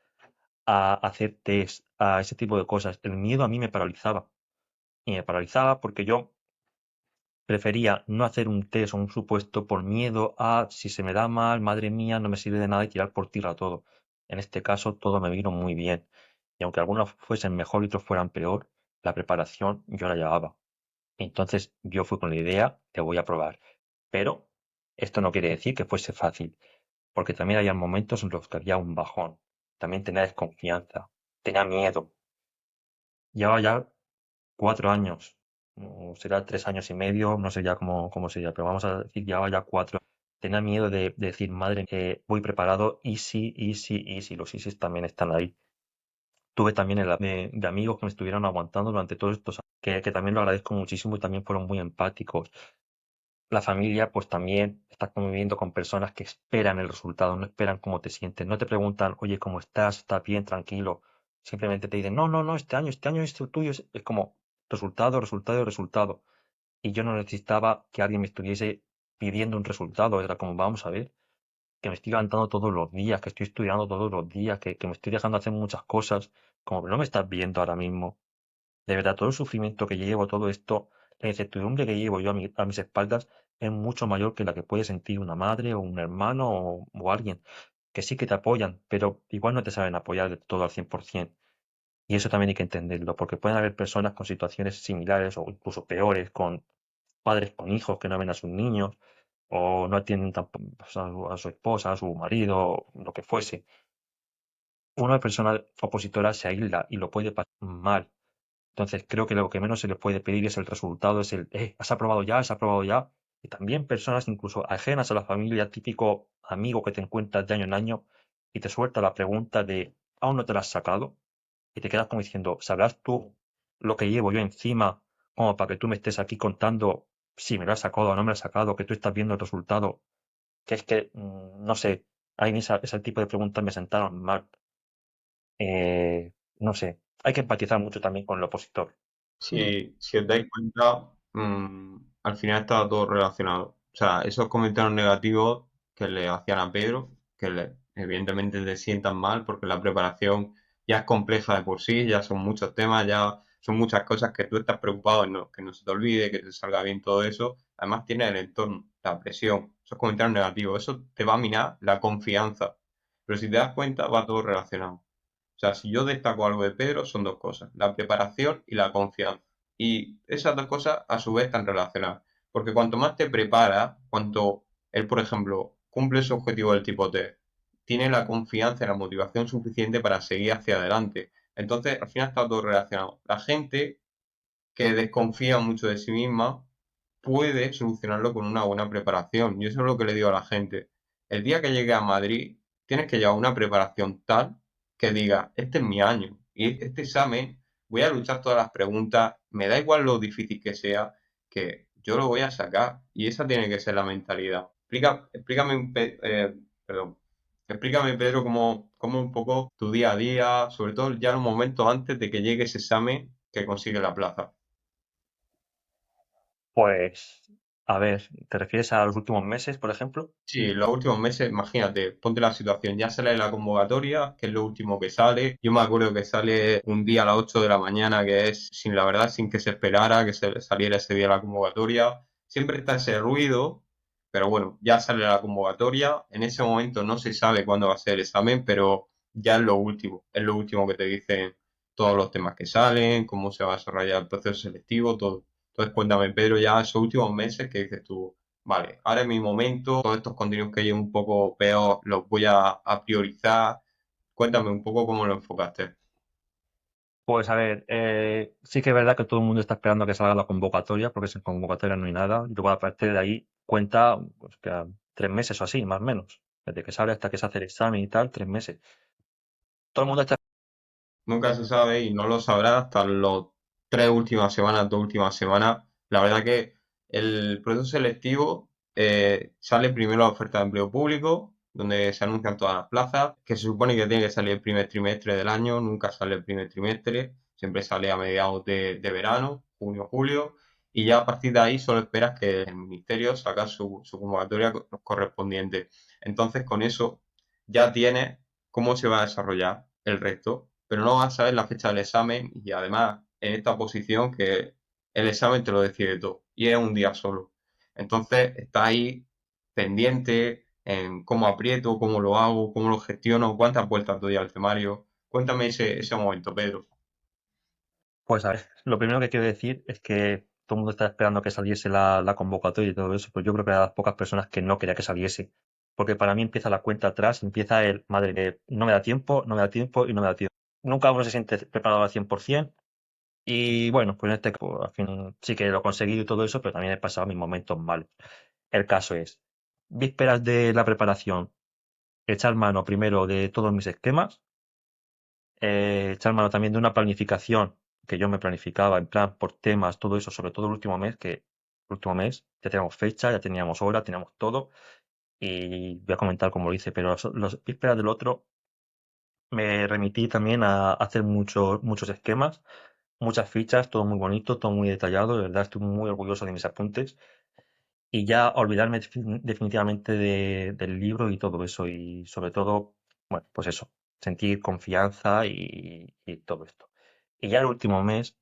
a hacer test, a ese tipo de cosas. El miedo a mí me paralizaba. Y me paralizaba porque yo prefería no hacer un test o un supuesto por miedo a si se me da mal, madre mía, no me sirve de nada y tirar por tierra todo. En este caso todo me vino muy bien. Y aunque algunos fuesen mejor y otros fueran peor, la preparación yo la llevaba. Entonces yo fui con la idea de voy a probar. Pero esto no quiere decir que fuese fácil, porque también había momentos en los que había un bajón. También tenía desconfianza, tenía miedo. Llevaba ya 4 años, o será 3 años y medio, no sé ya cómo sería, pero vamos a decir llevaba ya 4. Tenía miedo de decir, madre, voy preparado, y si los ISIS también están ahí. Tuve también de amigos que me estuvieron aguantando durante todos estos años, que también lo agradezco muchísimo y también fueron muy empáticos. La familia, pues también está conviviendo con personas que esperan el resultado, no esperan cómo te sientes, no te preguntan, oye, ¿cómo estás? ¿Estás bien? Tranquilo. Simplemente te dicen, no, no, no, este año es el tuyo, es como resultado, resultado, resultado. Y yo no necesitaba que alguien me estuviese pidiendo un resultado, era como, vamos a ver, que me estoy levantando todos los días, que estoy estudiando todos los días, que me estoy dejando hacer muchas cosas, como que no me estás viendo ahora mismo. De verdad, todo el sufrimiento que llevo, todo esto, la incertidumbre que llevo yo a mis espaldas es mucho mayor que la que puede sentir una madre o un hermano o alguien, que sí que te apoyan, pero igual no te saben apoyar de todo al 100%. Y eso también hay que entenderlo, porque pueden haber personas con situaciones similares o incluso peores, con padres con hijos que no ven a sus niños o no atienden tampoco a su esposa, a su marido, lo que fuese. Una persona opositora se aísla y lo puede pasar mal. Entonces creo que lo que menos se les puede pedir es el resultado, es ¿has aprobado ya? ¿Has aprobado ya? Y también personas incluso ajenas a la familia, típico amigo que te encuentras de año en año y te suelta la pregunta de ¿aún no te la has sacado? Y te quedas como diciendo, ¿sabrás tú lo que llevo yo encima como para que tú me estés aquí contando si me lo has sacado o no me lo has sacado, que tú estás viendo el resultado? Que es que, no sé, a mí ese tipo de preguntas me sentaron mal. No sé, hay que empatizar mucho también con el opositor. Si os dais cuenta, al final estaba todo relacionado. O sea, esos comentarios negativos que le hacían a Pedro, evidentemente le sientan mal porque la preparación ya es compleja de por sí, ya son muchos temas, ya son muchas cosas que tú estás preocupado en que no se te olvide, que te salga bien todo eso. Además tienes el entorno, la presión, esos comentarios negativos, eso te va a minar la confianza. Pero si te das cuenta, va todo relacionado. O sea, si yo destaco algo de Pedro, son dos cosas, la preparación y la confianza. Y esas dos cosas a su vez están relacionadas. Porque cuanto más te preparas, cuanto él, por ejemplo, cumple su objetivo del tipo T, tiene la confianza y la motivación suficiente para seguir hacia adelante. Entonces, al final está todo relacionado. La gente que desconfía mucho de sí misma puede solucionarlo con una buena preparación. Y eso es lo que le digo a la gente. El día que llegue a Madrid, tienes que llevar una preparación tal que diga, este es mi año. Y este examen voy a luchar todas las preguntas, me da igual lo difícil que sea, que yo lo voy a sacar. Y esa tiene que ser la mentalidad. Explícame perdón. Explícame, Pedro, cómo un poco tu día a día, sobre todo ya en un momento antes de que llegue ese examen que consigue la plaza. Pues, a ver, ¿te refieres a los últimos meses, por ejemplo? Sí, los últimos meses, imagínate, ponte la situación, ya sale la convocatoria, que es lo último que sale. Yo me acuerdo que sale un día a las 8 de la mañana, que es sin la verdad, sin que se esperara que saliera ese día la convocatoria. Siempre está ese ruido, pero bueno, ya sale la convocatoria. En ese momento no se sabe cuándo va a ser el examen, pero ya es lo último que te dicen todos los temas que salen, cómo se va a desarrollar el proceso selectivo, todo. Entonces, cuéntame, Pedro, ya esos últimos meses que dices tú. Vale, ahora es mi momento, todos estos contenidos que hay un poco peor los voy a priorizar. Cuéntame un poco cómo lo enfocaste. Pues a ver, sí que es verdad que todo el mundo está esperando a que salga la convocatoria, porque sin convocatoria no hay nada. Y luego a partir de ahí cuenta, pues, que a 3 meses o así, más o menos. Desde que sale hasta que se hace el examen y tal, 3 meses. Todo el mundo está. Nunca se sabe y no lo sabrá hasta las 3 últimas semanas, 2 últimas semanas. La verdad que el proceso selectivo sale primero la oferta de empleo público, donde se anuncian todas las plazas, que se supone que tiene que salir el primer trimestre del año, nunca sale el primer trimestre, siempre sale a mediados de verano, junio, julio, y ya a partir de ahí solo esperas que el ministerio saque su convocatoria correspondiente. Entonces, con eso ya tienes cómo se va a desarrollar el resto, pero no vas a saber la fecha del examen y además en esta posición que el examen te lo decide todo y es un día solo. Entonces está ahí pendiente en cómo aprieto, cómo lo hago, cómo lo gestiono, cuántas vueltas doy al temario. Cuéntame ese momento, Pedro. Pues a ver, lo primero que quiero decir es que todo el mundo está esperando que saliese la convocatoria y todo eso, pues yo creo que era de las pocas personas que no quería que saliese. Porque para mí empieza la cuenta atrás, empieza el, madre mía, no me da tiempo, no me da tiempo y no me da tiempo. Nunca uno se siente preparado al 100%. Y bueno, pues en este caso, al fin sí que lo he conseguido y todo eso, pero también he pasado mis momentos malos. El caso es, vísperas de la preparación, echar mano primero de todos mis esquemas, echar mano también de una planificación que yo me planificaba en plan por temas, todo eso, sobre todo el último mes, que el último mes ya teníamos fecha, ya teníamos hora, teníamos todo, y voy a comentar cómo lo hice, pero los vísperas del otro me remití también a hacer muchos esquemas, muchas fichas, todo muy bonito, todo muy detallado, de verdad estoy muy orgulloso de mis apuntes y ya olvidarme definitivamente del libro y todo eso y sobre todo, bueno, pues eso, sentir confianza y todo esto. Y ya el último mes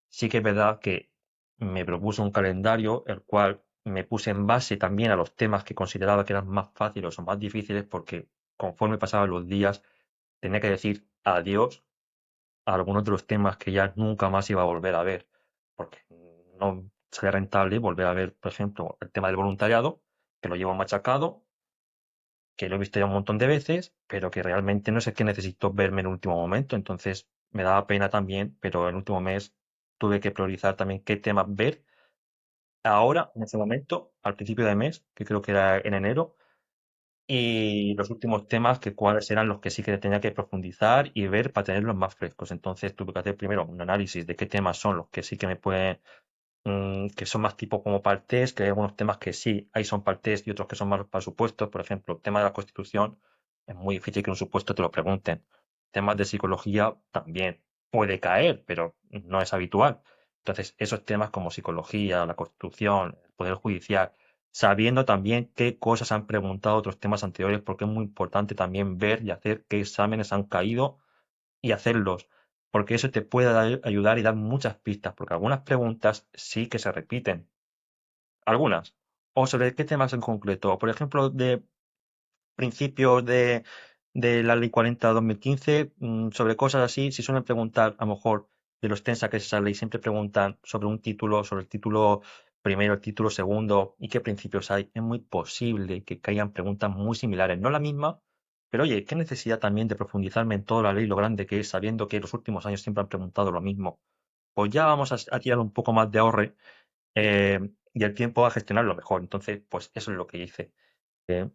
sí que es verdad que me propuse un calendario, el cual me puse en base también a los temas que consideraba que eran más fáciles o más difíciles porque conforme pasaban los días tenía que decir adiós a algunos de los temas que ya nunca más iba a volver a ver, porque no sería rentable volver a ver, por ejemplo, el tema del voluntariado, que lo llevo machacado, que lo he visto ya un montón de veces, pero que realmente no sé qué necesito verme en el último momento, entonces me daba pena también, pero el último mes tuve que priorizar también qué temas ver ahora, en ese momento, al principio de mes, que creo que era en enero, y los últimos temas, que cuáles eran los que sí que tenía que profundizar y ver para tenerlos más frescos. Entonces tuve que hacer primero un análisis de qué temas son los que sí que me pueden, que son más tipo como para el test, que hay algunos temas que sí, ahí son para el test y otros que son más para supuestos. Por ejemplo, el tema de la Constitución, es muy difícil que en un supuesto te lo pregunten. Temas de psicología también puede caer, pero no es habitual. Entonces, esos temas como psicología, la Constitución, el Poder Judicial, sabiendo también qué cosas han preguntado otros temas anteriores, porque es muy importante también ver y hacer qué exámenes han caído y hacerlos. porque eso te puede ayudar y dar muchas pistas, porque algunas preguntas sí que se repiten, algunas, o sobre qué temas en concreto, por ejemplo, de principios de la Ley 40 de 2015, sobre cosas así, si suelen preguntar, a lo mejor, de lo extensa que es esa ley, siempre preguntan sobre un título, sobre el título primero, el título segundo y qué principios hay. Es muy posible que caigan preguntas muy similares, no la misma, pero oye, qué necesidad también de profundizarme en toda la ley, lo grande que es, sabiendo que los últimos años siempre han preguntado lo mismo. Pues ya vamos a tirar un poco más de ahorre y el tiempo a gestionarlo mejor. Entonces, pues eso es lo que hice. Eh,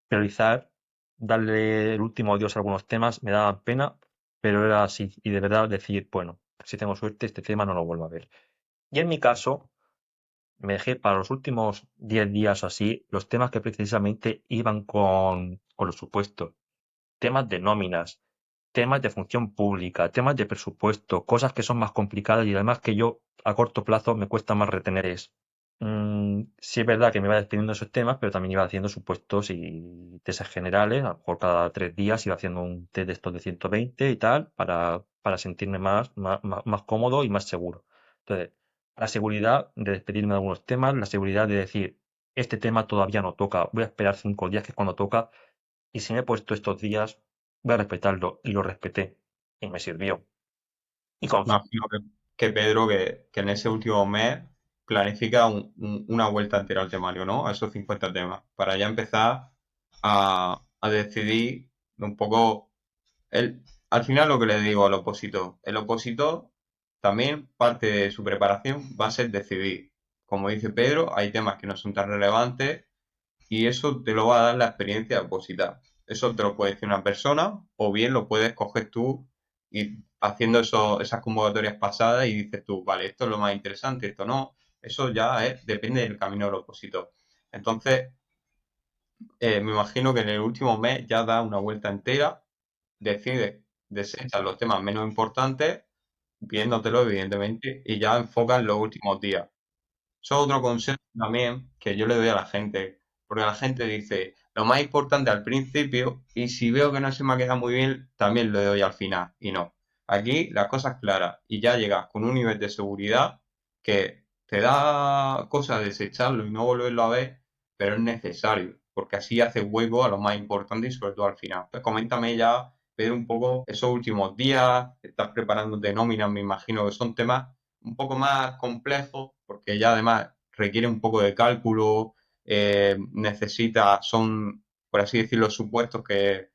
Priorizar, darle el último adiós a algunos temas, me daba pena, pero era así. Y de verdad decir, bueno, si tengo suerte, este tema no lo vuelvo a ver. Y en mi caso, me dejé para los últimos 10 días o así los temas que precisamente iban con los supuestos. Temas de nóminas, temas de función pública, temas de presupuesto, cosas que son más complicadas y además que yo a corto plazo me cuesta más retener es. Sí es verdad que me iba despidiendo esos temas, pero también iba haciendo supuestos y testes generales, a lo mejor cada 3 días iba haciendo un test de estos de 120 y tal, para sentirme más cómodo y más seguro. Entonces, la seguridad de despedirme de algunos temas, la seguridad de decir, este tema todavía no toca, voy a esperar 5 días que es cuando toca, y si me he puesto estos días, voy a respetarlo, y lo respeté, y me sirvió. Y confié. Imagino que Pedro, que en ese último mes planifica una vuelta entera al temario, ¿no? A esos 50 temas, para ya empezar a decidir un poco. Al final lo que le digo al opositor, el opositor también parte de su preparación va a ser decidir. Como dice Pedro, hay temas que no son tan relevantes y eso te lo va a dar la experiencia de opositar. Eso te lo puede decir una persona o bien lo puedes coger tú y haciendo esas convocatorias pasadas y dices tú, vale, esto es lo más interesante, esto no. Eso ya depende del camino del opositor. Entonces, me imagino que en el último mes ya da una vuelta entera, decide desechar los temas menos importantes, viéndotelo evidentemente, y ya enfoca en los últimos días. Eso es otro consejo también que yo le doy a la gente, porque la gente dice lo más importante al principio y si veo que no se me ha quedado muy bien, también lo doy al final. Y no. Aquí las cosas claras y ya llegas con un nivel de seguridad que te da cosa desecharlo y no volverlo a ver, pero es necesario, porque así hace hueco a lo más importante y sobre todo al final. Pues coméntame ya, Pedro, un poco esos últimos días, estás preparándote nóminas, me imagino que son temas un poco más complejo, porque ya además requiere un poco de cálculo, son, por así decirlo, supuestos que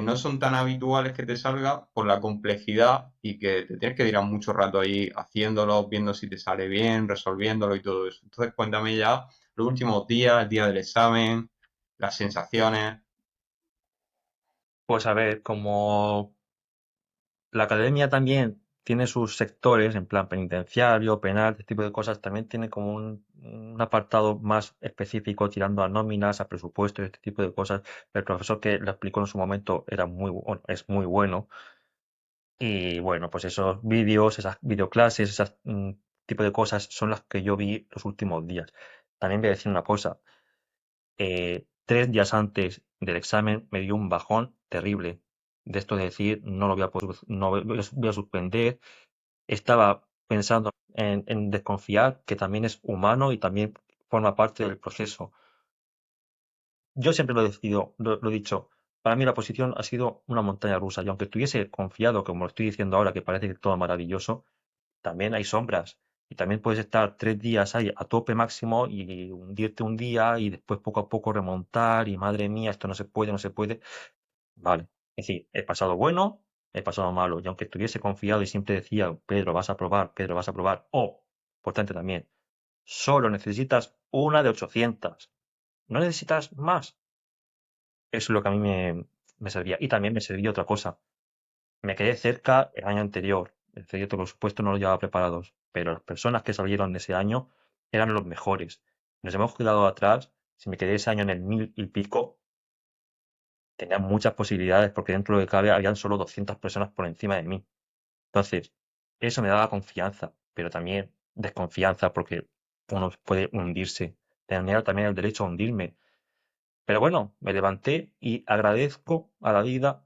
no son tan habituales que te salga por la complejidad y que te tienes que tirar mucho rato ahí haciéndolo, viendo si te sale bien, resolviéndolo y todo eso. Entonces cuéntame ya los últimos días, el día del examen, las sensaciones. Pues a ver, como la academia también tiene sus sectores, en plan penitenciario, penal, este tipo de cosas, también tiene como un apartado más específico tirando a nóminas, a presupuestos, este tipo de cosas. El profesor que lo explicó en su momento era bueno, es muy bueno. Y bueno, pues esos vídeos, esas videoclases, esas tipo de cosas son las que yo vi los últimos días. También voy a decir una cosa. 3 días antes del examen me dio un bajón terrible. De esto de decir, no lo voy a poder, no voy a suspender. Estaba pensando en desconfiar, que también es humano y también forma parte del proceso. Yo siempre lo he decidido, lo he dicho. Para mí la posición ha sido una montaña rusa y aunque estuviese confiado, como lo estoy diciendo ahora, que parece que todo maravilloso, también hay sombras. Y también puedes estar 3 días ahí a tope máximo y hundirte un día y después poco a poco remontar y madre mía, esto no se puede, no se puede. Vale. Es decir, he pasado bueno, he pasado malo. Y aunque estuviese confiado y siempre decía, Pedro, vas a probar, Pedro, vas a probar. O, importante también, solo necesitas una de 800. No necesitas más. Eso es lo que a mí me servía. Y también me servía otra cosa. Me quedé cerca el año anterior. El proyecto, por supuesto, no lo llevaba preparados, pero las personas que salieron de ese año eran los mejores. Nos hemos quedado atrás. Si me quedé ese año en el 1000 y pico, tenía muchas posibilidades porque dentro de lo que cabe habían solo 200 personas por encima de mí. Entonces, eso me daba confianza, pero también desconfianza porque uno puede hundirse. Tenía también el derecho a hundirme. Pero bueno, me levanté y agradezco a la vida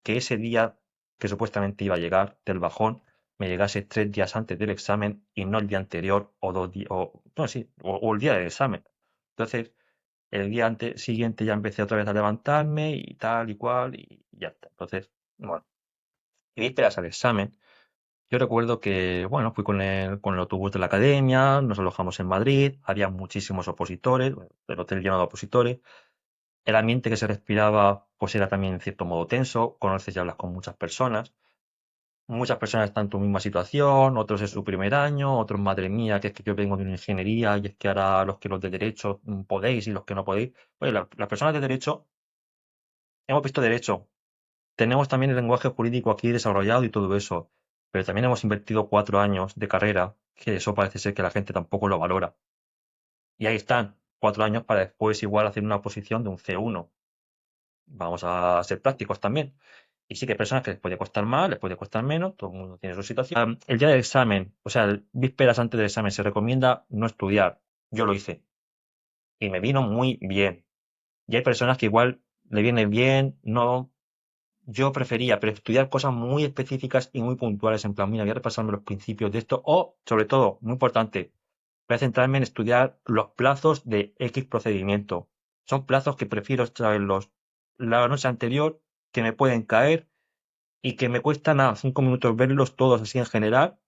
que ese día que supuestamente iba a llegar del bajón, me llegase 3 días antes del examen y no el día anterior o 2 días, o, no, sí, o el día del examen. Entonces, el día siguiente ya empecé otra vez a levantarme y tal y cual y ya está. Entonces, bueno, y vísperas al examen, yo recuerdo que, bueno, fui con el autobús de la academia, nos alojamos en Madrid, había muchísimos opositores, bueno, el hotel lleno de opositores, el ambiente que se respiraba pues era también en cierto modo tenso, conoces y hablas con muchas personas están en tu misma situación, otros es su primer año, otros, madre mía, que es que yo vengo de una ingeniería y es que ahora los de derecho podéis y los que no podéis. Oye, las personas de derecho, hemos visto derecho, tenemos también el lenguaje jurídico aquí desarrollado y todo eso, pero también hemos invertido 4 años de carrera, que eso parece ser que la gente tampoco lo valora. Y ahí están, 4 años para después igual hacer una oposición de un C1. Vamos a ser prácticos también. Y sí que hay personas que les puede costar más, les puede costar menos, todo el mundo tiene su situación. El día del examen, o sea, vísperas antes del examen, se recomienda no estudiar. Yo lo hice y me vino muy bien. Y hay personas que igual le viene bien, no. Yo prefería estudiar cosas muy específicas y muy puntuales, en plan, mira, voy a repasarme los principios de esto, o, sobre todo, muy importante, voy a centrarme en estudiar los plazos de X procedimiento. Son plazos que prefiero saberlos la noche anterior, que me pueden caer y que me cuestan a 5 minutos verlos todos así en general.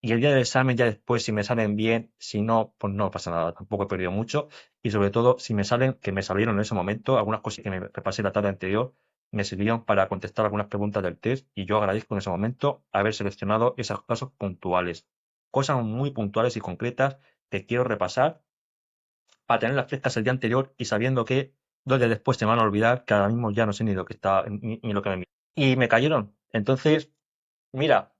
Y el día del examen, ya después, si me salen bien, si no, pues no pasa nada, tampoco he perdido mucho. Y sobre todo, si me salen, que me salieron en ese momento, algunas cosas que me repasé la tarde anterior, me sirvieron para contestar algunas preguntas del test. Y yo agradezco en ese momento haber seleccionado esos casos puntuales. Cosas muy puntuales y concretas que quiero repasar para tenerlas frescas el día anterior y sabiendo que 2 días después se me van a olvidar, que ahora mismo ya no sé ni lo que está, ni lo que me. Y me cayeron. Entonces, mira,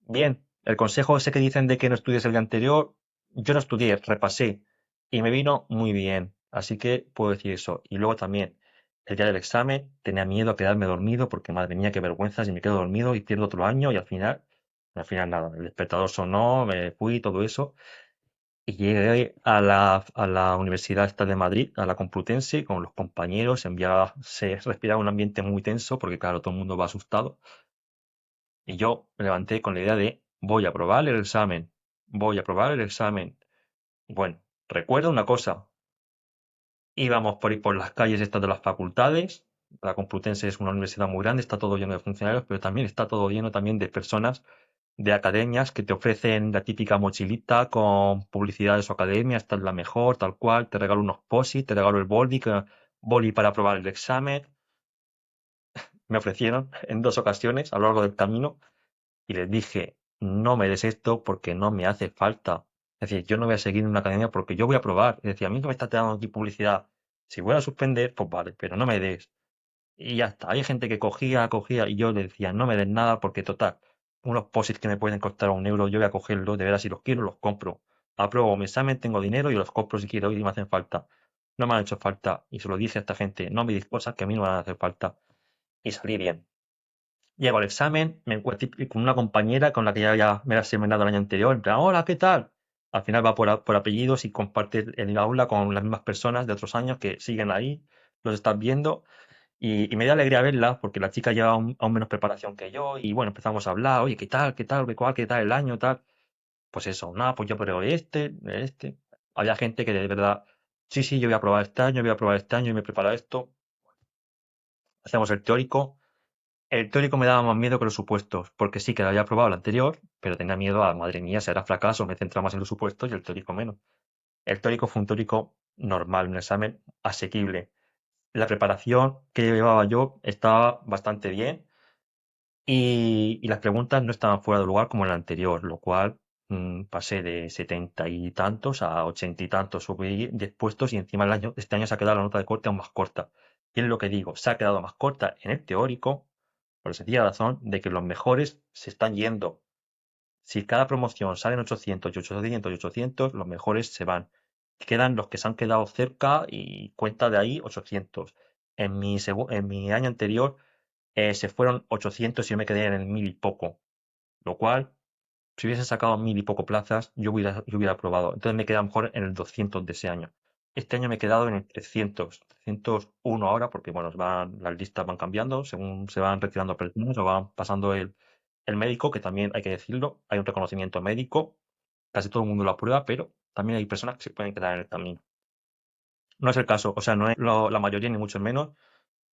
bien, el consejo ese que dicen de que no estudies el día anterior, yo no estudié, repasé y me vino muy bien. Así que puedo decir eso. Y luego también, el día del examen, tenía miedo a quedarme dormido porque madre mía, qué vergüenza si me quedo dormido y pierdo otro año y al final nada, el despertador sonó, me fui, todo eso. Y llegué a la Universidad esta de Madrid, a la Complutense, con los compañeros, se respiraba un ambiente muy tenso porque claro, todo el mundo va asustado. Y yo me levanté con la idea de voy a probar el examen, voy a probar el examen. Bueno, recuerdo una cosa, íbamos por ir por las calles estas de las facultades, la Complutense es una universidad muy grande, está todo lleno de funcionarios, pero también está todo lleno también de personas de academias que te ofrecen la típica mochilita con publicidad de su academia, esta es la mejor, tal cual, te regalo unos posit, te regalo el boli para probar el examen. Me ofrecieron en 2 ocasiones a lo largo del camino y les dije, no me des esto porque no me hace falta. Es decir, yo no voy a seguir en una academia porque yo voy a probar. Es decir, a mí no me está dando aquí publicidad. Si voy a suspender, pues vale, pero no me des. Y ya está. Hay gente que cogía y yo le decía, no me des nada porque total, unos posits que me pueden costar 1 euro, yo voy a cogerlos, de veras, si los quiero, los compro. Apruebo mi examen, tengo dinero y los compro si quiero y me hacen falta. No me han hecho falta. Y se lo dije a esta gente, no me dis cosas que a mí no me van a hacer falta. Y salí bien. Llego al examen, me encuentro con una compañera con la que ya me había seminado el año anterior, en plan, hola, ¿qué tal? Al final va por apellidos y comparte el aula con las mismas personas de otros años que siguen ahí, los estás viendo, y me dio alegría verla porque la chica lleva aún menos preparación que yo, y bueno, empezamos a hablar, oye, qué tal, qué tal el año, tal. Pues eso, nada, pues yo pruebo este. Había gente que de verdad, sí, sí, yo voy a probar este año, voy a probar este año y me prepara esto. Hacemos el teórico me daba más miedo que los supuestos, porque sí que lo había probado el anterior, pero tenía miedo a, madre mía, será fracaso, me centro más en los supuestos y el teórico menos. El teórico fue un teórico normal, un examen asequible. La preparación que llevaba yo estaba bastante bien y las preguntas no estaban fuera de lugar como en el anterior, lo cual pasé de 70 y tantos a 80 y tantos, subí 10 puestos y encima este año se ha quedado la nota de corte aún más corta. Y es lo que digo, se ha quedado más corta en el teórico por la sencilla razón de que los mejores se están yendo. Si cada promoción salen 800 y 800 y 800, los mejores se van. Quedan los que se han quedado cerca y cuenta de ahí 800. En mi año anterior se fueron 800 y yo me quedé en el 1000 y poco. Lo cual, si hubiese sacado 1000 y poco plazas, yo hubiera aprobado. Entonces me queda mejor en el 200 de ese año. Este año me he quedado en el 301 ahora, porque bueno, las listas van cambiando según se van retirando personas o van pasando el médico, que también hay que decirlo, hay un reconocimiento médico, casi todo el mundo lo aprueba, pero también hay personas que se pueden quedar en el camino. No es el caso, o sea, no es la mayoría ni mucho menos,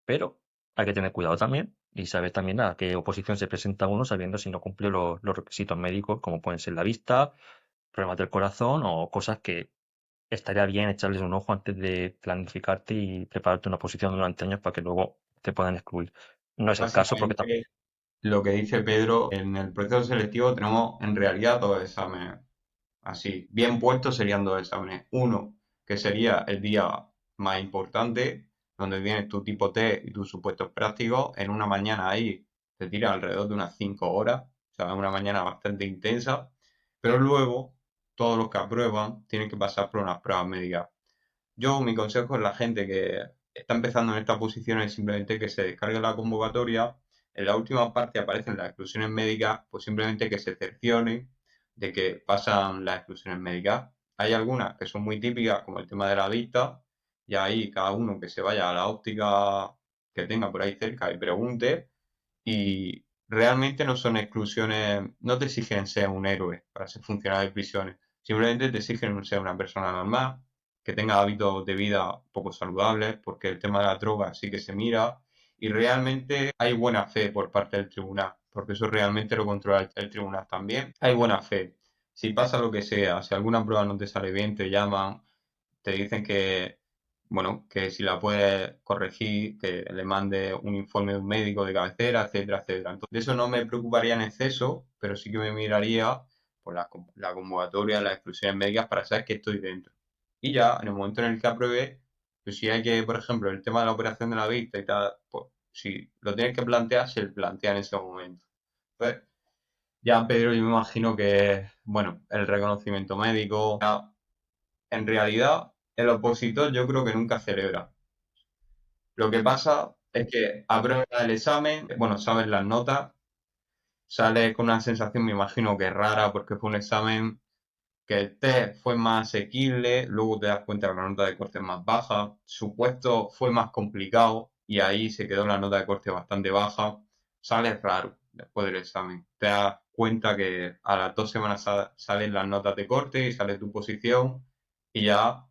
pero hay que tener cuidado también y saber también a qué oposición se presenta uno sabiendo si no cumple los requisitos médicos, como pueden ser la vista, problemas del corazón o cosas que estaría bien echarles un ojo antes de planificarte y prepararte una posición durante años para que luego te puedan excluir. No es el caso porque Básicamente, lo que dice Pedro, en el proceso selectivo tenemos en realidad dos exámenes. Así, bien puestos serían dos exámenes. Uno, que sería el día más importante, donde tienes tu tipo T y tus supuestos prácticos. En una mañana ahí te tira alrededor de unas 5 horas, o sea, una mañana bastante intensa. Pero luego, todos los que aprueban tienen que pasar por unas pruebas médicas. Yo, mi consejo es la gente que está empezando en esta posición es simplemente que se descargue la convocatoria. En la última parte aparecen las exclusiones médicas, pues simplemente que se cercione de que pasan las exclusiones médicas. Hay algunas que son muy típicas, como el tema de la vista, y ahí cada uno que se vaya a la óptica que tenga por ahí cerca y pregunte. Y realmente no son exclusiones, no te exigen ser un héroe para ser funcionario de prisiones, simplemente te exigen ser una persona normal, que tenga hábitos de vida poco saludables, porque el tema de la droga sí que se mira, y realmente hay buena fe por parte del tribunal, porque eso realmente lo controla el tribunal también. Hay buena fe. Si pasa lo que sea, si alguna prueba no te sale bien, te llaman, te dicen que, bueno, que si la puedes corregir, que le mande un informe de un médico de cabecera, etcétera, etcétera. Entonces, de eso no me preocuparía en exceso, pero sí que me miraría por la convocatoria, las exclusiones médicas para saber que estoy dentro. Y ya, en el momento en el que apruebe, pues si hay que, por ejemplo, el tema de la operación de la vista y tal, pues si lo tienes que plantear, se plantea en ese momento. Pues ya, Pedro, yo me imagino que, bueno, el reconocimiento médico, ya, en realidad, el opositor yo creo que nunca celebra. Lo que pasa es que aprueba el examen, bueno, sabes las notas, sale con una sensación, me imagino que rara, porque fue un examen que el test fue más asequible, luego te das cuenta que la nota de corte es más baja, su puesto fue más complicado y ahí se quedó la nota de corte bastante baja, sale raro después del examen. Te das cuenta que a las 2 semanas salen las notas de corte y sale tu posición y ya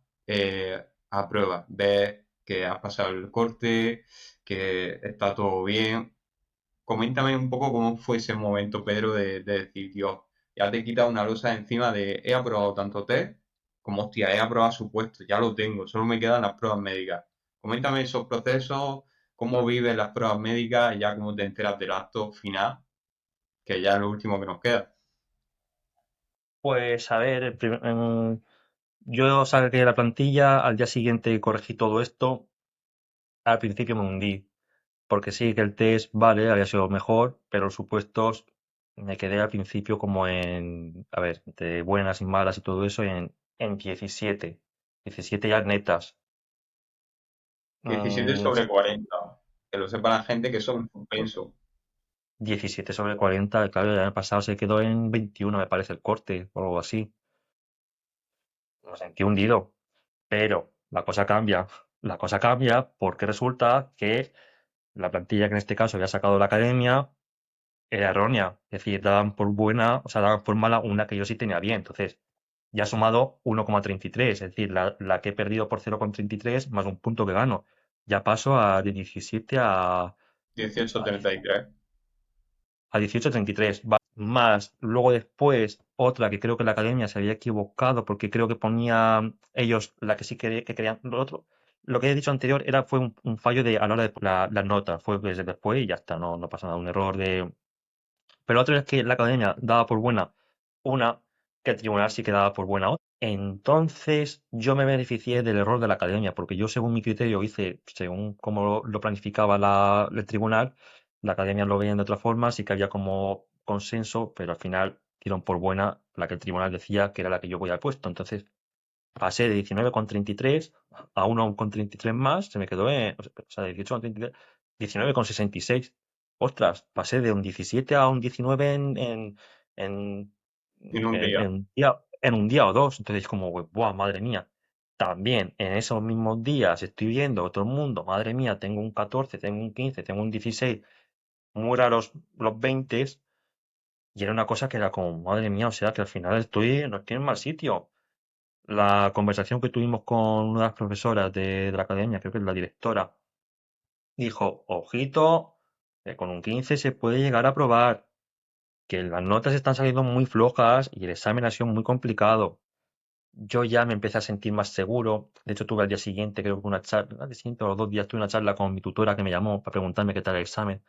apruebas, ves que has pasado el corte, que está todo bien. Coméntame un poco cómo fue ese momento, Pedro, de decir, Dios, ya te he quitado una losa de encima de he aprobado tanto test como, hostia, he aprobado su puesto, ya lo tengo, solo me quedan las pruebas médicas. Coméntame esos procesos, cómo vives las pruebas médicas y ya cómo te enteras del acto final, que ya es lo último que nos queda. pues a ver, yo saqué la plantilla, al día siguiente corregí todo esto, al principio me hundí, porque sí que el test, vale, había sido mejor, pero los supuestos me quedé al principio como a ver, de buenas y malas y todo eso, en 17 ya netas. 17 Mm, sobre 40, que lo sepa la gente que son suspenso. 17 sobre 40, claro, el año pasado se quedó en 21, me parece, el corte, o algo así. Me sentí hundido, pero la cosa cambia porque resulta que la plantilla que en este caso había sacado la academia era errónea, es decir, daban por buena, o sea, daban por mala una que yo sí tenía bien. Entonces, ya he sumado 1,33, es decir, la que he perdido por 0,33 más un punto que gano. Ya paso de 17 a 18,33. 18,33. Más luego después otra que creo que la academia se había equivocado porque creo que ponía ellos la que sí que querían lo otro. Lo que he dicho anterior fue un fallo a la hora de las notas, fue desde después y ya está, no pasa nada, un error de. Pero otra es que la academia daba por buena una, que el tribunal sí que daba por buena otra. Entonces yo me beneficié del error de la academia, porque yo según mi criterio hice, según cómo lo planificaba el tribunal, la academia lo veía de otra forma, sí que había como consenso, pero al final dieron por buena la que el tribunal decía que era la que yo voy al puesto. Entonces pasé de 19,33 a 1,33 más, se me quedó o sea, de 18,33, 19,66. Ostras, pasé de un 17 a un 19 en, En un día. en un día o dos. Entonces, como, buah, madre mía. También en esos mismos días estoy viendo a todo el mundo, madre mía, tengo un 14, tengo un 15, tengo un 16, muy raros los 20, y era una cosa que era como, madre mía, o sea que al final no estoy en mal sitio. La conversación que tuvimos con una de las profesoras de la academia, creo que es la directora, dijo, ojito, que con un 15 se puede llegar a aprobar, que las notas están saliendo muy flojas y el examen ha sido muy complicado. Yo ya me empecé a sentir más seguro. De hecho, tuve al día siguiente, creo que una charla, al día siguiente o los 2 días tuve una charla con mi tutora que me llamó para preguntarme qué tal el examen.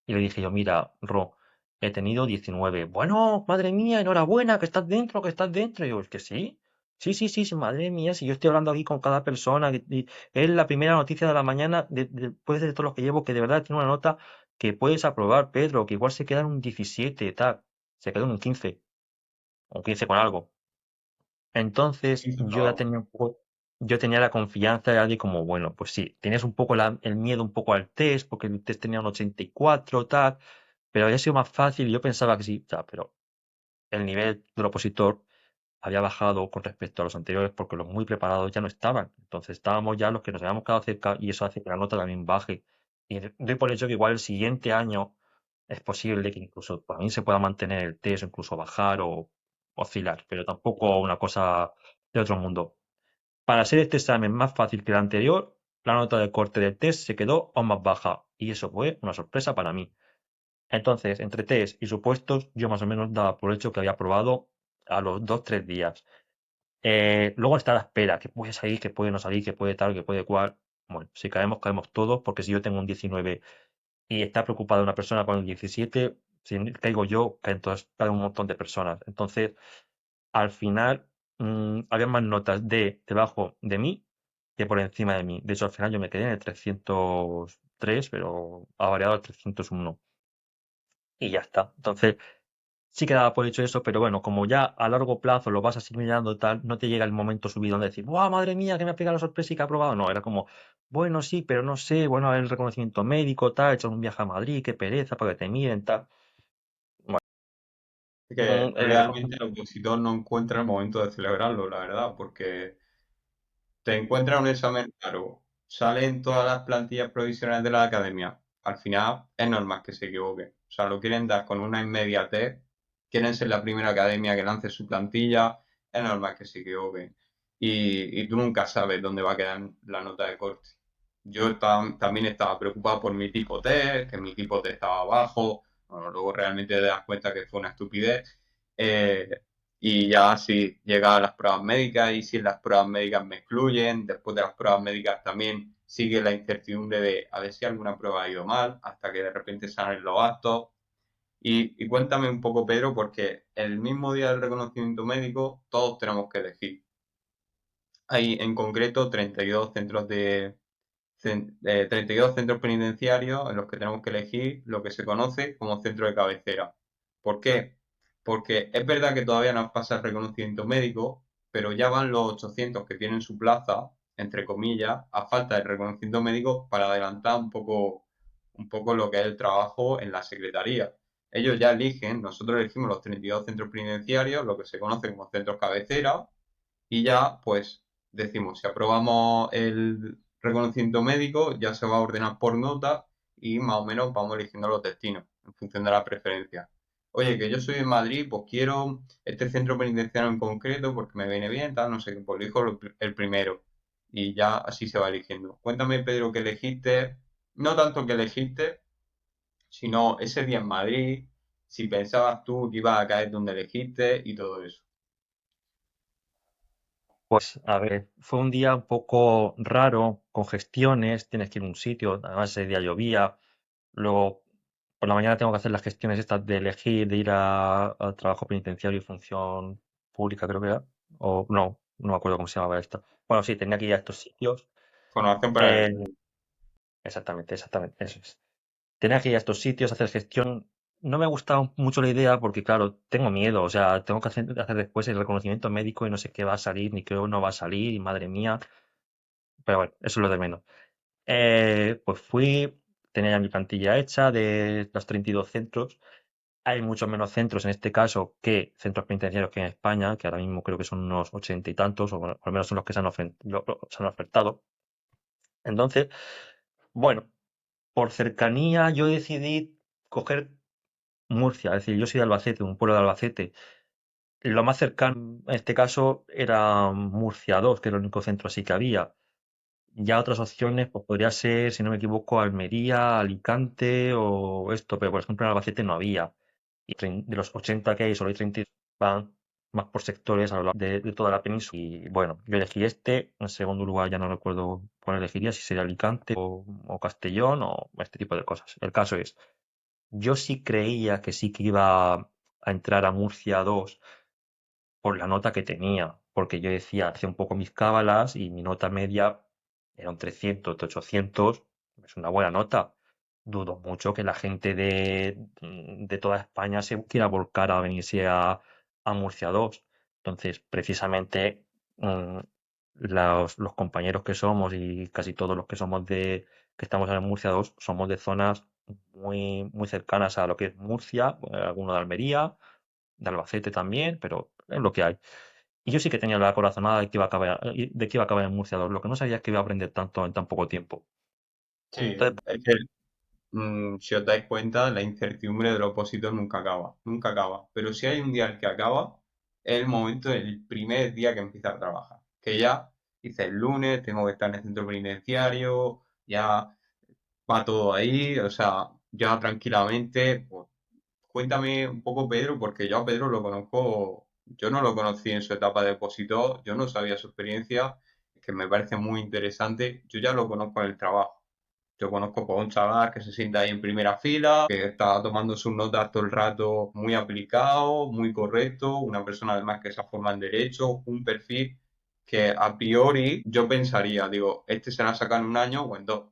Y le dije yo, mira, Ro, he tenido 19. Bueno, madre mía, enhorabuena, que estás dentro, que estás dentro. Y yo, es que sí. Sí, sí, sí, sí, madre mía, si yo estoy hablando aquí con cada persona, y es la primera noticia de la mañana, después de todos los que llevo, que de verdad tiene una nota que puedes aprobar, Pedro, que igual se queda en un 17, tal. Se quedó en un 15 con algo. Entonces, Sí, yo ya pero tenía un poco, yo tenía la confianza ya de como, bueno, pues sí, tienes un poco el miedo un poco al test, porque el test tenía un 84, tal, pero había sido más fácil y yo pensaba que sí, tal, pero el nivel del opositor había bajado con respecto a los anteriores porque los muy preparados ya no estaban. Entonces estábamos ya los que nos habíamos quedado cerca y eso hace que la nota también baje. Y doy por hecho que igual el siguiente año es posible que incluso para mí se pueda mantener el test o incluso bajar o oscilar, pero tampoco una cosa de otro mundo. Para ser este examen más fácil que el anterior, la nota de corte del test se quedó aún más baja y eso fue una sorpresa para mí. Entonces, entre test y supuestos, yo más o menos daba por hecho que había aprobado a los 2, 3 días. Luego está la espera, que puede salir, que puede no salir, que puede tal, que puede cual. Bueno, si caemos, caemos todos, porque si yo tengo un 19 y está preocupada una persona con el 17, si caigo yo, caen todas, cae un montón de personas. Entonces, al final, había más notas de debajo de mí que por encima de mí. De hecho, al final yo me quedé en el 303, pero ha variado al 301. Y ya está. Entonces, sí que daba por hecho eso, pero bueno, como ya a largo plazo lo vas asimilando tal, no te llega el momento subido de decir, ¡guau, madre mía, que me ha pegado la sorpresa y que ha aprobado! No, era como, bueno, sí, pero no sé, bueno, a ver el reconocimiento médico, tal, he hecho un viaje a Madrid, qué pereza, para que te miren, tal. Bueno, que el realmente el opositor no encuentra el momento de celebrarlo, la verdad, porque te encuentras un examen claro, salen todas las plantillas provisionales de la academia. Al final es normal que se equivoque. O sea, lo quieren dar con una inmediatez, quieren ser la primera academia que lance su plantilla, es normal que se equivoquen. Y tú nunca sabes dónde va a quedar la nota de corte. También estaba preocupado por mi tipo test, que mi tipo test estaba bajo. Bueno, luego realmente te das cuenta que fue una estupidez. Eh, y ya si llega a las pruebas médicas y si las pruebas médicas me excluyen, después de las pruebas médicas también sigue la incertidumbre de a ver si alguna prueba ha ido mal, hasta que de repente salen los actos. Y cuéntame un poco, Pedro, porque el mismo día del reconocimiento médico todos tenemos que elegir. Hay en concreto 32 centros 32 centros penitenciarios en los que tenemos que elegir lo que se conoce como centro de cabecera. ¿Por qué? Porque es verdad que todavía nos pasa el reconocimiento médico, pero ya van los 800 que tienen su plaza, entre comillas, a falta de reconocimiento médico para adelantar un poco lo que es el trabajo en la secretaría. Ellos ya eligen, nosotros elegimos los 32 centros penitenciarios, lo que se conoce como centros cabecera, y ya pues decimos, si aprobamos el reconocimiento médico, ya se va a ordenar por nota y más o menos vamos eligiendo los destinos en función de la preferencia. Oye, que yo soy de Madrid, pues quiero este centro penitenciario en concreto porque me viene bien, tal, no sé qué, pues elijo el primero y ya así se va eligiendo. Cuéntame, Pedro, qué elegiste, no tanto que elegiste, sino ese día en Madrid, si pensabas tú que ibas a caer donde elegiste y todo eso. Pues a ver, fue un día un poco raro, con gestiones, tienes que ir a un sitio, además ese día llovía, luego por la mañana tengo que hacer las gestiones estas de elegir, de ir a trabajo penitenciario y función pública, creo que era, o no, no me acuerdo cómo se llamaba esto. Bueno, sí, tenía que ir a estos sitios. Formación para eh, elegir. exactamente, exactamente, eso es. Tenía que ir a estos sitios, hacer gestión. No me ha gustado mucho la idea porque, claro, tengo miedo. O sea, tengo que hacer después el reconocimiento médico y no sé qué va a salir ni qué no va a salir, y madre mía. Pero bueno, eso es lo de menos. Pues fui, tenía ya mi plantilla hecha de los 32 centros Hay muchos menos centros en este caso que centros penitenciarios que en España, que ahora mismo creo que son unos 80 y tantos, o bueno, al menos son los que se han ofertado. Entonces, bueno, por cercanía yo decidí coger Murcia, es decir, yo soy de Albacete, un pueblo de Albacete. Lo más cercano en este caso era Murcia 2, que era el único centro así que había. Ya otras opciones, pues podría ser, si no me equivoco, Almería, Alicante o esto, pero por ejemplo en Albacete no había. Y de los 80 que hay, solo hay 30 van más por sectores a lo largo de toda la península. Y bueno, yo elegí este. En segundo lugar, ya no recuerdo cuál elegiría, si sería Alicante o Castellón o este tipo de cosas. El caso es, yo sí creía que sí que iba a entrar a Murcia 2 por la nota que tenía, porque yo decía, hacía un poco mis cábalas y mi nota media era un 300 de 800, es una buena nota. Dudo mucho que la gente de toda España se quiera volcar a venirse a Murcia 2. Entonces, precisamente, mm, los compañeros que somos y casi todos los que somos que estamos en Murcia 2 somos de zonas muy, muy cercanas a lo que es Murcia, alguno de Almería, de Albacete también, pero es lo que hay. Y yo sí que tenía la corazonada de que iba a acabar, de que iba a acabar en Murcia 2. Lo que no sabía es que iba a aprender tanto en tan poco tiempo. Sí, Entonces, es que si os dais cuenta, la incertidumbre del opositor nunca acaba, nunca acaba. Pero si hay un día el que acaba, es el momento del primer día que empieza a trabajar. Que ya hice el lunes, tengo que estar en el centro penitenciario, ya va todo ahí, o sea, ya tranquilamente. Pues, cuéntame un poco, Pedro, porque yo a Pedro lo conozco, yo no lo conocí en su etapa de opositor, yo no sabía su experiencia, que me parece muy interesante. Yo ya lo conozco en el trabajo. Yo conozco por un chaval que se sienta ahí en primera fila, que está tomando sus notas todo el rato muy aplicado, muy correcto, una persona además que se ha formado en derecho, un perfil que a priori yo pensaría, digo, este se la saca en un año o en dos.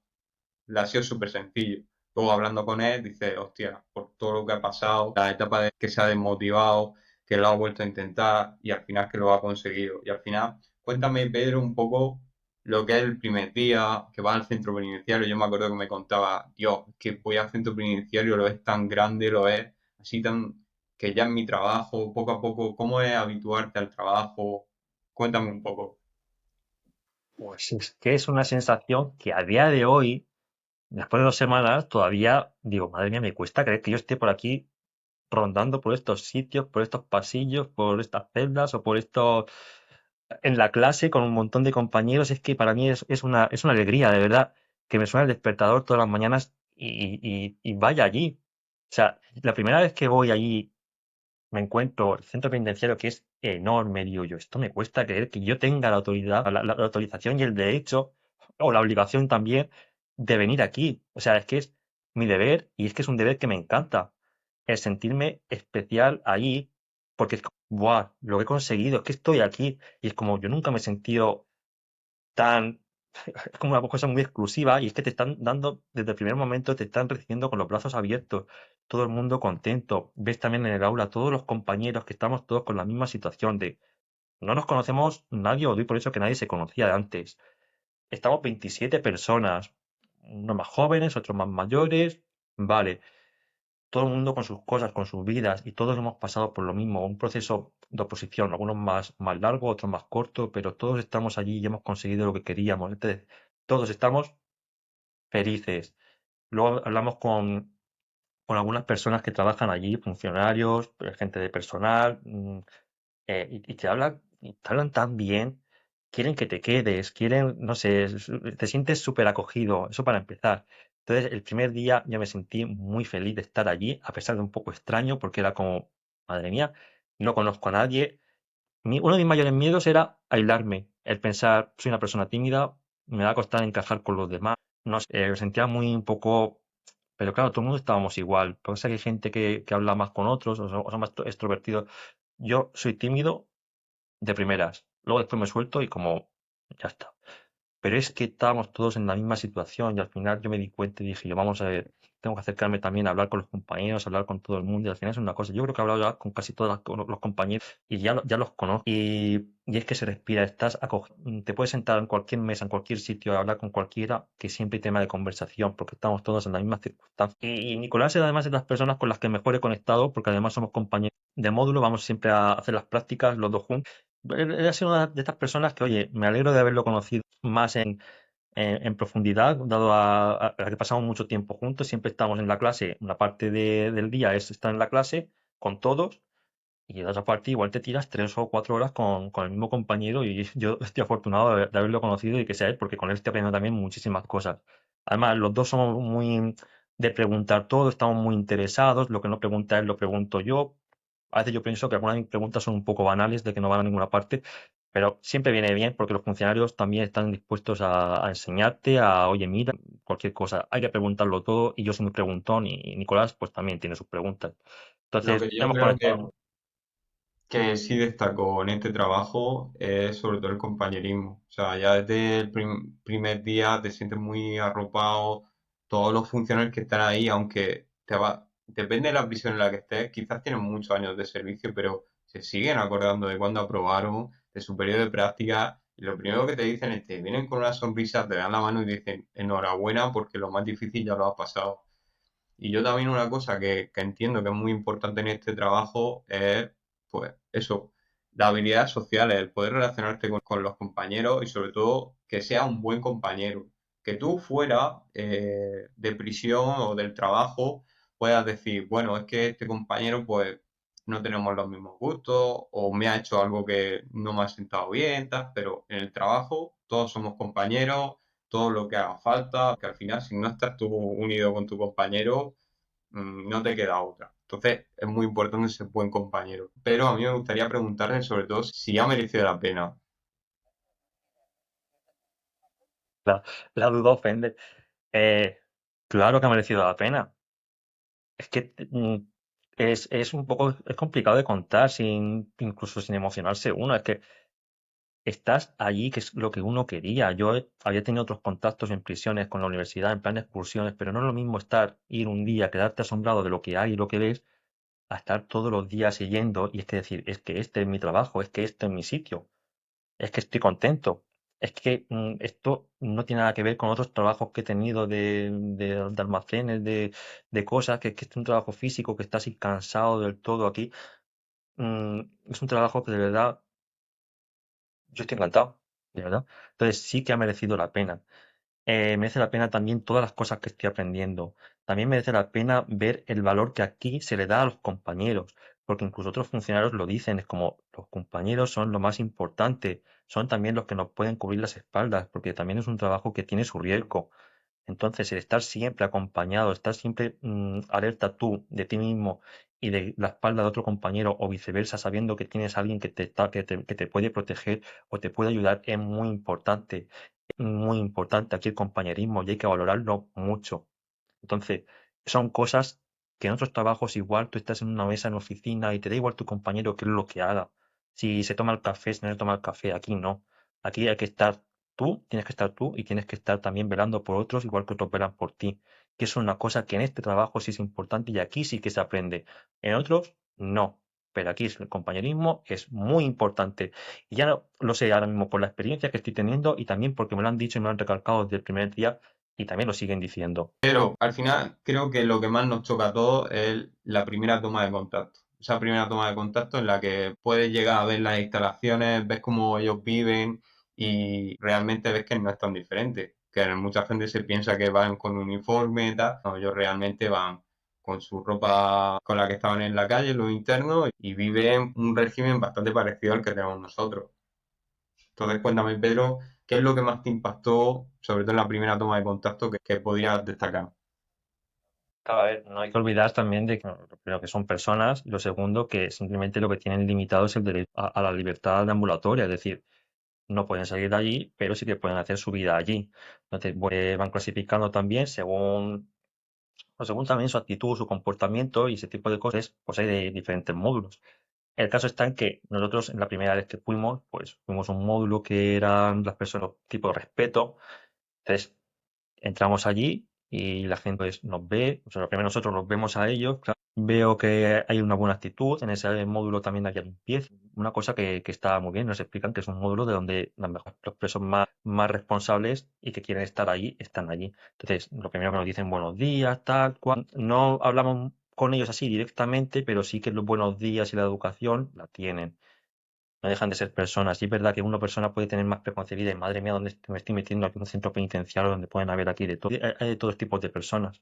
Le ha sido súper sencillo. Luego hablando con él, dice, hostia, por todo lo que ha pasado, la etapa de que se ha desmotivado, que lo ha vuelto a intentar y al final que lo ha conseguido. Y al final, cuéntame, Pedro, un poco lo que es el primer día, que va al centro penitenciario. Yo me acuerdo que me contaba, Dios, que voy al centro penitenciario, lo es tan grande, lo es así tan, que ya es mi trabajo, poco a poco, ¿cómo es habituarte al trabajo? Cuéntame un poco. pues es que es una sensación que a día de hoy, después de 2 semanas, todavía digo, madre mía, me cuesta creer que yo esté por aquí rondando por estos sitios, por estos pasillos, por estas celdas o por estos en la clase con un montón de compañeros. Es que para mí es una alegría, de verdad, que me suena el despertador todas las mañanas y vaya allí. O sea, la primera vez que voy allí me encuentro el centro penitenciario que es enorme, digo yo, esto me cuesta creer que yo tenga la autoridad, la autorización y el derecho, o la obligación también, de venir aquí. O sea, es que es mi deber y es que es un deber que me encanta, el sentirme especial ahí, porque es como, ¡buah! Lo que he conseguido, es que estoy aquí y es como yo nunca me he sentido tan es como una cosa muy exclusiva y es que te están dando, desde el primer momento, te están recibiendo con los brazos abiertos, todo el mundo contento. Ves también en el aula todos los compañeros que estamos todos con la misma situación de no nos conocemos nadie, o doy por eso que nadie se conocía de antes. Estamos 27 personas, unos más jóvenes, otros más mayores, vale, todo el mundo con sus cosas, con sus vidas, y todos hemos pasado por lo mismo, un proceso de oposición, algunos más largo, otros más corto, pero todos estamos allí y hemos conseguido lo que queríamos. Entonces, todos estamos felices. Luego hablamos con algunas personas que trabajan allí, funcionarios, gente de personal, y te hablan tan bien, quieren que te quedes, quieren, no sé, te sientes súper acogido, eso para empezar. Entonces, el primer día ya me sentí muy feliz de estar allí, a pesar de un poco extraño, porque era como, madre mía, no conozco a nadie. Uno de mis mayores miedos era aislarme, el pensar, soy una persona tímida, me va a costar encajar con los demás. No sé, me sentía muy un poco, pero claro, todo el mundo estábamos igual. Pasa que hay gente que habla más con otros o son más extrovertidos. Yo soy tímido de primeras. Luego después me suelto y como, ya está. pero es que estábamos todos en la misma situación y al final yo me di cuenta y dije, yo vamos a ver, tengo que acercarme también a hablar con los compañeros, hablar con todo el mundo y al final es una cosa, yo creo que he hablado ya con casi todos los compañeros y ya, ya los conozco y es que se respira, te puedes sentar en cualquier mesa, en cualquier sitio, a hablar con cualquiera, que siempre hay tema de conversación, porque estamos todos en las mismas circunstancias. Y Nicolás es además de las personas con las que mejor he conectado, porque además somos compañeros de módulo, vamos siempre a hacer las prácticas los dos juntos. Él ha sido una de estas personas que, oye, me alegro de haberlo conocido más en profundidad, dado a que pasamos mucho tiempo juntos, siempre estamos en la clase, una parte del día es estar en la clase con todos y la otra parte igual te tiras 3 o 4 horas con el mismo compañero y yo estoy afortunado de haberlo conocido y que sea él, porque con él estoy aprendiendo también muchísimas cosas. Además, los dos somos muy de preguntar todo, estamos muy interesados, lo que no pregunta él lo pregunto yo. A veces yo pienso que algunas de mis preguntas son un poco banales, de que no van a ninguna parte, pero siempre viene bien porque los funcionarios también están dispuestos a enseñarte, oye, mira, cualquier cosa, hay que preguntarlo todo y yo soy muy preguntón y Nicolás pues también tiene sus preguntas. Lo que Entonces, yo hemos creo conectado. que sí destacó en este trabajo es sobre todo el compañerismo. O sea, ya desde el primer día te sientes muy arropado, todos los funcionarios que están ahí, aunque depende de la visión en la que estés, quizás tienen muchos años de servicio, pero se siguen acordando de cuando aprobaron, de su periodo de práctica, y lo primero que te dicen es, te vienen con una sonrisa, te dan la mano y dicen, enhorabuena porque lo más difícil ya lo has pasado. Y yo también una cosa que entiendo que es muy importante en este trabajo es, pues, eso, las habilidades sociales, el poder relacionarte con los compañeros y sobre todo que sea un buen compañero. Que tú fuera de prisión o del trabajo puedas decir, bueno, es que este compañero pues no tenemos los mismos gustos o me ha hecho algo que no me ha sentado bien, tal, pero en el trabajo todos somos compañeros, todo lo que haga falta, que al final si no estás tú unido con tu compañero, no te queda otra. Entonces es muy importante ser buen compañero. Pero a mí me gustaría preguntarle sobre todo si ha merecido la pena. La, la duda ofende. Eh, claro que ha merecido la pena. Es que es un poco es complicado de contar incluso sin emocionarse uno. Es que estás allí, que es lo que uno quería. Había tenido otros contactos en prisiones con la universidad, en plan de excursiones, pero no es lo mismo ir un día, quedarte asombrado de lo que hay y lo que ves, a estar todos los días yendo y es que decir, es que este es mi trabajo, es que este es mi sitio. Es que estoy contento. Es que esto no tiene nada que ver con otros trabajos que he tenido de almacenes, de cosas, que es un trabajo físico, que estás así cansado del todo aquí. Es un trabajo que de verdad yo estoy encantado, de verdad. Entonces sí que ha merecido la pena. Merece la pena también todas las cosas que estoy aprendiendo. También merece la pena ver el valor que aquí se le da a los compañeros, porque incluso otros funcionarios lo dicen, es como los compañeros son lo más importante, son también los que nos pueden cubrir las espaldas, porque también es un trabajo que tiene su riesgo. Entonces, el estar siempre acompañado, estar siempre alerta tú de ti mismo y de la espalda de otro compañero o viceversa, sabiendo que tienes a alguien que te puede proteger o te puede ayudar, es muy importante. Muy importante aquí el compañerismo y hay que valorarlo mucho. Entonces, son cosas que en otros trabajos igual tú estás en una mesa en oficina y te da igual tu compañero qué es lo que haga. Si se toma el café, si no se toma el café, aquí no. Aquí hay que estar tú, tienes que estar tú y tienes que estar también velando por otros igual que otros velan por ti. Que es una cosa que en este trabajo sí es importante y aquí sí que se aprende. En otros, no. Pero aquí el compañerismo es muy importante. Y ya lo sé ahora mismo por la experiencia que estoy teniendo y también porque me lo han dicho y me lo han recalcado desde el primer día y también lo siguen diciendo. Pero al final creo que lo que más nos choca a todos es la primera toma de contacto. Esa primera toma de contacto en la que puedes llegar a ver las instalaciones, ves cómo ellos viven y realmente ves que no es tan diferente. Que mucha gente se piensa que van con uniforme y tal. No, ellos realmente van con su ropa con la que estaban en la calle, los internos, y viven un régimen bastante parecido al que tenemos nosotros. Entonces, cuéntame, Pedro, ¿qué es lo que más te impactó, sobre todo en la primera toma de contacto, que podrías destacar? Claro, a ver, no hay que olvidar también de que, bueno, lo primero que son personas y lo segundo que simplemente lo que tienen limitado es el derecho a la libertad de ambulatoria, es decir, no pueden salir de allí, pero sí que pueden hacer su vida allí. Entonces, van clasificando también según también su actitud, su comportamiento y ese tipo de cosas, pues hay de diferentes módulos. El caso está en que nosotros en la primera vez que fuimos, pues fuimos a un módulo que eran las personas tipo respeto. Entonces entramos allí y la gente pues, nos ve, o sea, primero nosotros los vemos a ellos, claro. Veo que hay una buena actitud, en ese módulo también había limpieza, una cosa que está muy bien, nos explican que es un módulo de donde los presos más responsables y que quieren estar allí, están allí. Entonces, lo primero que nos dicen buenos días, tal, cual. No hablamos con ellos así directamente, pero sí que los buenos días y la educación la tienen. No dejan de ser personas. Y es verdad que una persona puede tener más preconcebida y madre mía, ¿dónde me estoy metiendo aquí en un centro penitenciario donde pueden haber aquí de todo? Hay de todos tipos de personas.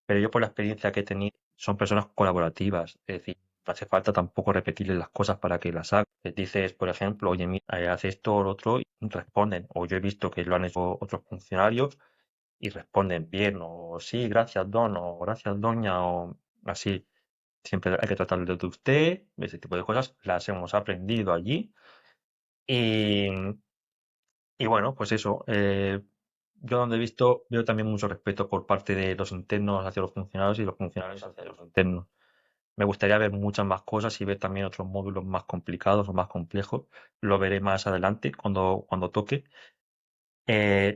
Pero yo por la experiencia que he tenido, son personas colaborativas. Es decir, no hace falta tampoco repetirles las cosas para que las hagan. Les dices, por ejemplo, oye, mira, haz esto o lo otro y responden. O yo he visto que lo han hecho otros funcionarios y responden bien. O sí, gracias, don. O gracias, doña. O así. Siempre hay que tratarlo de usted. Ese tipo de cosas las hemos aprendido allí. Y, y bueno, pues eso. Yo donde he visto, veo también mucho respeto por parte de los internos hacia los funcionarios y los funcionarios hacia los internos. Me gustaría ver muchas más cosas y ver también otros módulos más complicados o más complejos. Lo veré más adelante cuando toque.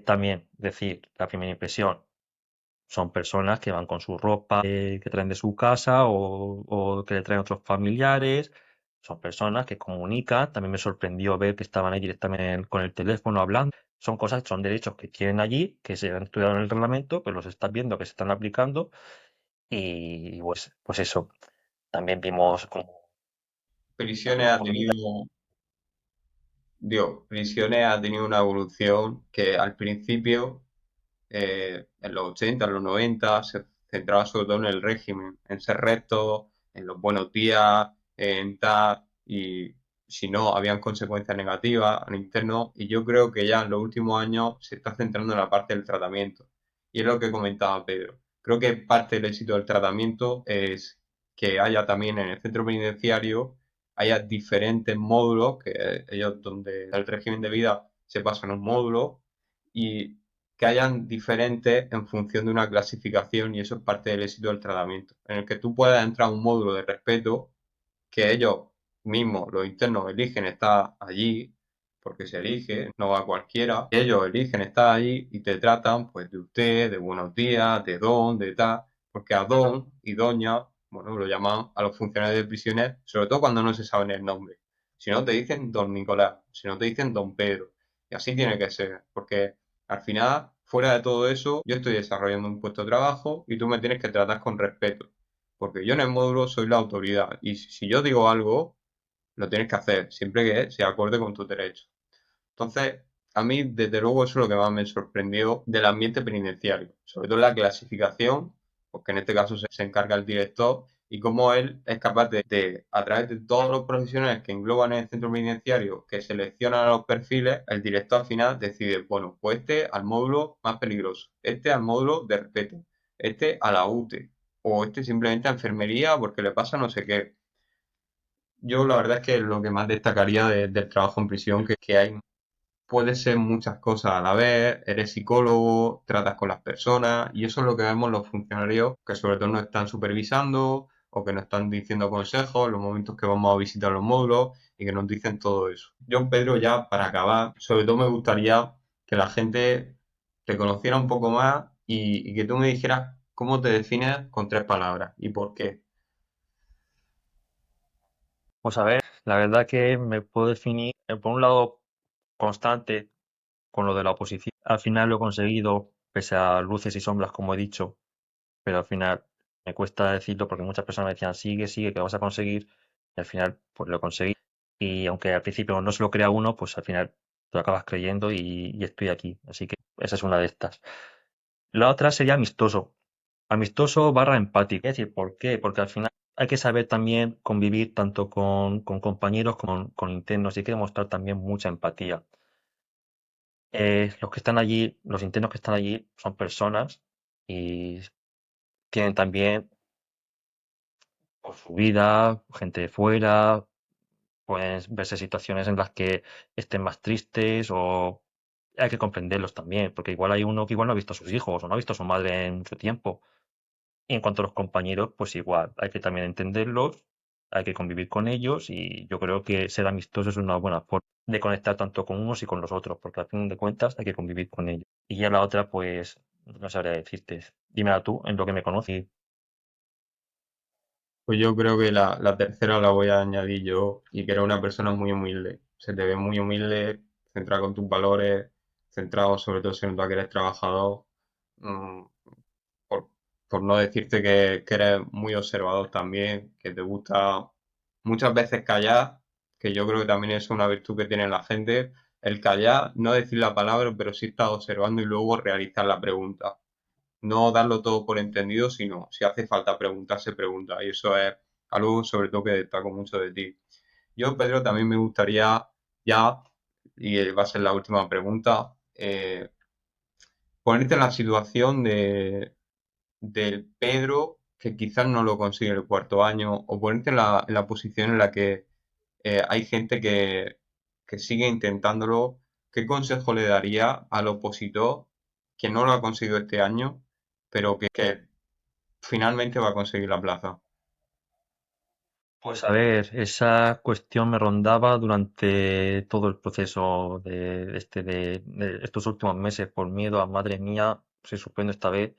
También decir, la primera impresión, son personas que van con su ropa que traen de su casa o que le traen otros familiares. Son personas que comunican. También me sorprendió ver que estaban ahí directamente con el teléfono hablando. Son cosas, son derechos que tienen allí, que se han estudiado en el reglamento, pero los estás viendo que se están aplicando. Y pues eso. También vimos como Prisiones también ha comida. tenido, Prisiones ha tenido una evolución que al principio, en los 80, en los 90, se centraba sobre todo en el régimen, en ser recto, en los buenos días, en tal, y si no, habían consecuencias negativas al interno, y yo creo que ya en los últimos años se está centrando en la parte del tratamiento. Y es lo que comentaba Pedro. Creo que parte del éxito del tratamiento es que haya también en el centro penitenciario haya diferentes módulos, que ellos donde el régimen de vida se pasa en un módulo, y que hayan diferentes en función de una clasificación, y eso es parte del éxito del tratamiento, en el que tú puedas entrar a un módulo de respeto que ellos mismos, los internos, eligen estar allí, porque se elige, no va cualquiera, ellos eligen estar allí y te tratan pues de usted, de buenos días, de don, de tal, porque a don y doña, bueno, lo llaman a los funcionarios de prisiones, sobre todo cuando no se saben el nombre. Si no te dicen don Nicolás, si no te dicen don Pedro, y así tiene que ser, porque al final, fuera de todo eso, yo estoy desarrollando un puesto de trabajo y tú me tienes que tratar con respeto. Porque yo en el módulo soy la autoridad y si yo digo algo, lo tienes que hacer, siempre que se acorde con tus derechos. Entonces, a mí, desde luego, eso es lo que más me sorprendió del ambiente penitenciario, sobre todo la clasificación, porque en este caso se encarga el director, y cómo él es capaz a través de todos los profesionales que engloban el centro penitenciario, que seleccionan a los perfiles, el director al final decide, bueno, pues este al módulo más peligroso, este al módulo de respeto, este a la UTE, o este simplemente a enfermería porque le pasa no sé qué. Yo la verdad es que lo que más destacaría del trabajo en prisión, que hay puede ser muchas cosas a la vez, eres psicólogo, tratas con las personas y eso es lo que vemos los funcionarios que sobre todo nos están supervisando o que nos están diciendo consejos en los momentos que vamos a visitar los módulos y que nos dicen todo eso. Yo, Pedro, ya para acabar, sobre todo me gustaría que la gente te conociera un poco más y que tú me dijeras cómo te defines con 3 palabras y por qué. Pues a ver, la verdad que me puedo definir, por un lado, constante con lo de la oposición. Al final lo he conseguido, pese a luces y sombras, como he dicho, pero al final me cuesta decirlo porque muchas personas me decían, sigue, sigue, que lo vas a conseguir, y al final pues lo conseguí. Y aunque al principio no se lo crea uno, pues al final te lo acabas creyendo y estoy aquí. Así que esa es una de estas. La otra sería amistoso. Amistoso barra empático. Es decir, ¿por qué? Porque al final hay que saber también convivir tanto con compañeros como con internos y hay que demostrar también mucha empatía. Los que están allí, los internos que están allí son personas y tienen también pues, su vida, gente de fuera, pueden verse situaciones en las que estén más tristes o hay que comprenderlos también, porque igual hay uno que igual no ha visto a sus hijos o no ha visto a su madre en mucho tiempo. Y en cuanto a los compañeros, pues igual, hay que también entenderlos hay que convivir con ellos y yo creo que ser amistoso es una buena forma de conectar tanto con unos y con los otros, porque al fin de cuentas hay que convivir con ellos. Y ya la otra, pues, no sabría decirte. Dímela tú, en lo que me conoces. Pues yo creo que la tercera la voy a añadir yo y que eres una persona muy humilde. Se te ve muy humilde, centrado con tus valores, centrado sobre todo se nota que eres trabajador. mm, por, por no decirte que eres muy observador también, que te gusta muchas veces callar, que yo creo que también es una virtud que tiene la gente, el callar, no decir la palabra, pero sí estar observando y luego realizar la pregunta. No darlo todo por entendido, sino si hace falta preguntar, se pregunta. Y eso es algo sobre todo que destaco mucho de ti. Yo, Pedro, también me gustaría ya, y va a ser la última pregunta, ponerte en la situación del Pedro que quizás no lo consigue el cuarto año, o ponerte en la posición en la que hay gente que sigue intentándolo. ¿Qué consejo le daría al opositor que no lo ha conseguido este año, pero que finalmente va a conseguir la plaza? Pues a ver, esa cuestión me rondaba durante todo el proceso de estos últimos meses por miedo a, madre mía, si suspendo esta vez,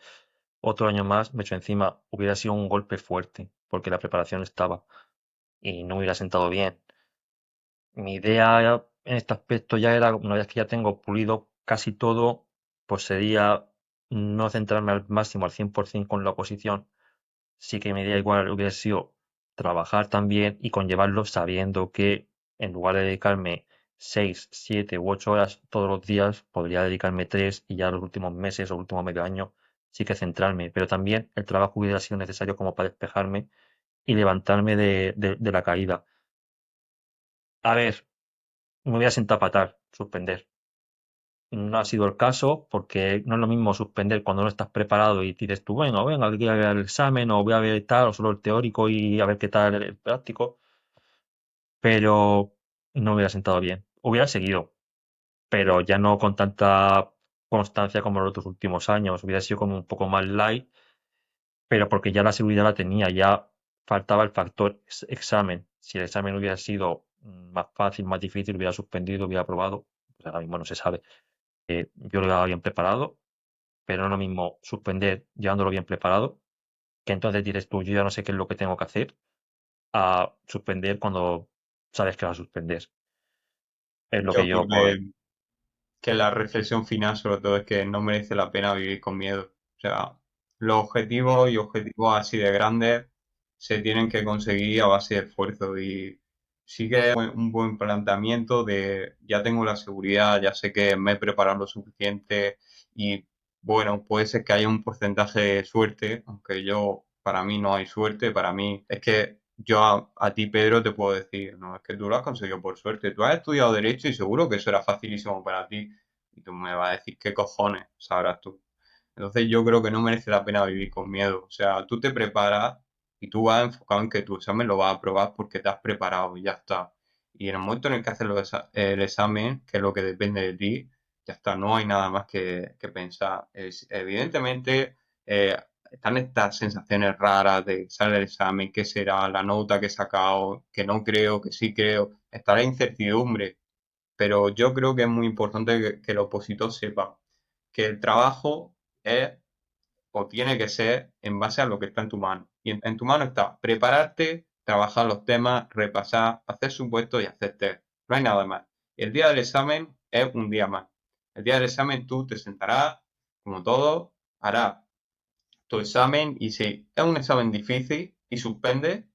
otro año más me echo encima. Hubiera sido un golpe fuerte, porque la preparación estaba y no me hubiera sentado bien. Mi idea en este aspecto ya era, una vez que ya tengo pulido casi todo, pues sería no centrarme al máximo al 100% con la oposición. Sí que mi idea igual hubiera sido trabajar también y conllevarlo sabiendo que en lugar de dedicarme 6 7 u 8 horas todos los días, podría dedicarme 3 y ya los últimos meses o último medio año sí que centrarme. Pero también el trabajo hubiera sido necesario como para despejarme y levantarme de la caída. A ver, me voy a sentar fatal, suspender. No ha sido el caso porque no es lo mismo suspender cuando no estás preparado y dices tú, bueno, venga, voy a ver el examen o voy a ver tal o solo el teórico y a ver qué tal el práctico, pero no hubiera sentado bien. Hubiera seguido, pero ya no con tanta constancia como en los otros últimos años. Hubiera sido como un poco más light, pero porque ya la seguridad la tenía, ya faltaba el factor examen. Si el examen hubiera sido más fácil, más difícil, hubiera suspendido, hubiera aprobado, pues ahora mismo no se sabe. Yo lo había bien preparado, pero no es lo mismo suspender llevándolo bien preparado, que entonces dices tú, yo ya no sé qué es lo que tengo que hacer, a suspender cuando sabes que vas a suspender. Es lo que Yo yo creo puedo decir. que la reflexión final sobre todo es que no merece la pena vivir con miedo. O sea, los objetivos y objetivos así de grandes se tienen que conseguir a base de esfuerzo y sí que es un buen planteamiento de ya tengo la seguridad, ya sé que me he preparado lo suficiente y bueno, puede ser que haya un porcentaje de suerte, aunque yo, para mí no hay suerte, para mí es que yo a ti, Pedro, te puedo decir, no, es que tú lo has conseguido por suerte. Tú has estudiado Derecho y seguro que eso era facilísimo para ti. Y tú me vas a decir qué cojones sabrás tú. Entonces yo creo que no merece la pena vivir con miedo. O sea, tú te preparas y tú vas enfocado en que tu examen lo vas a aprobar porque te has preparado y ya está. Y en el momento en el que haces el examen, que es lo que depende de ti, ya está, no hay nada más que pensar. Evidentemente, eh, están estas sensaciones raras de sale el examen, qué será, la nota que he sacado, que no creo, que sí creo, está la incertidumbre, pero yo creo que es muy importante que el opositor sepa que el trabajo es o tiene que ser en base a lo que está en tu mano. Y en tu mano está prepararte, trabajar los temas, repasar, hacer supuestos y hacer test. No hay nada más. El día del examen es un día más. El día del examen tú te sentarás, como todo, harás tu examen y si es un examen difícil y suspende,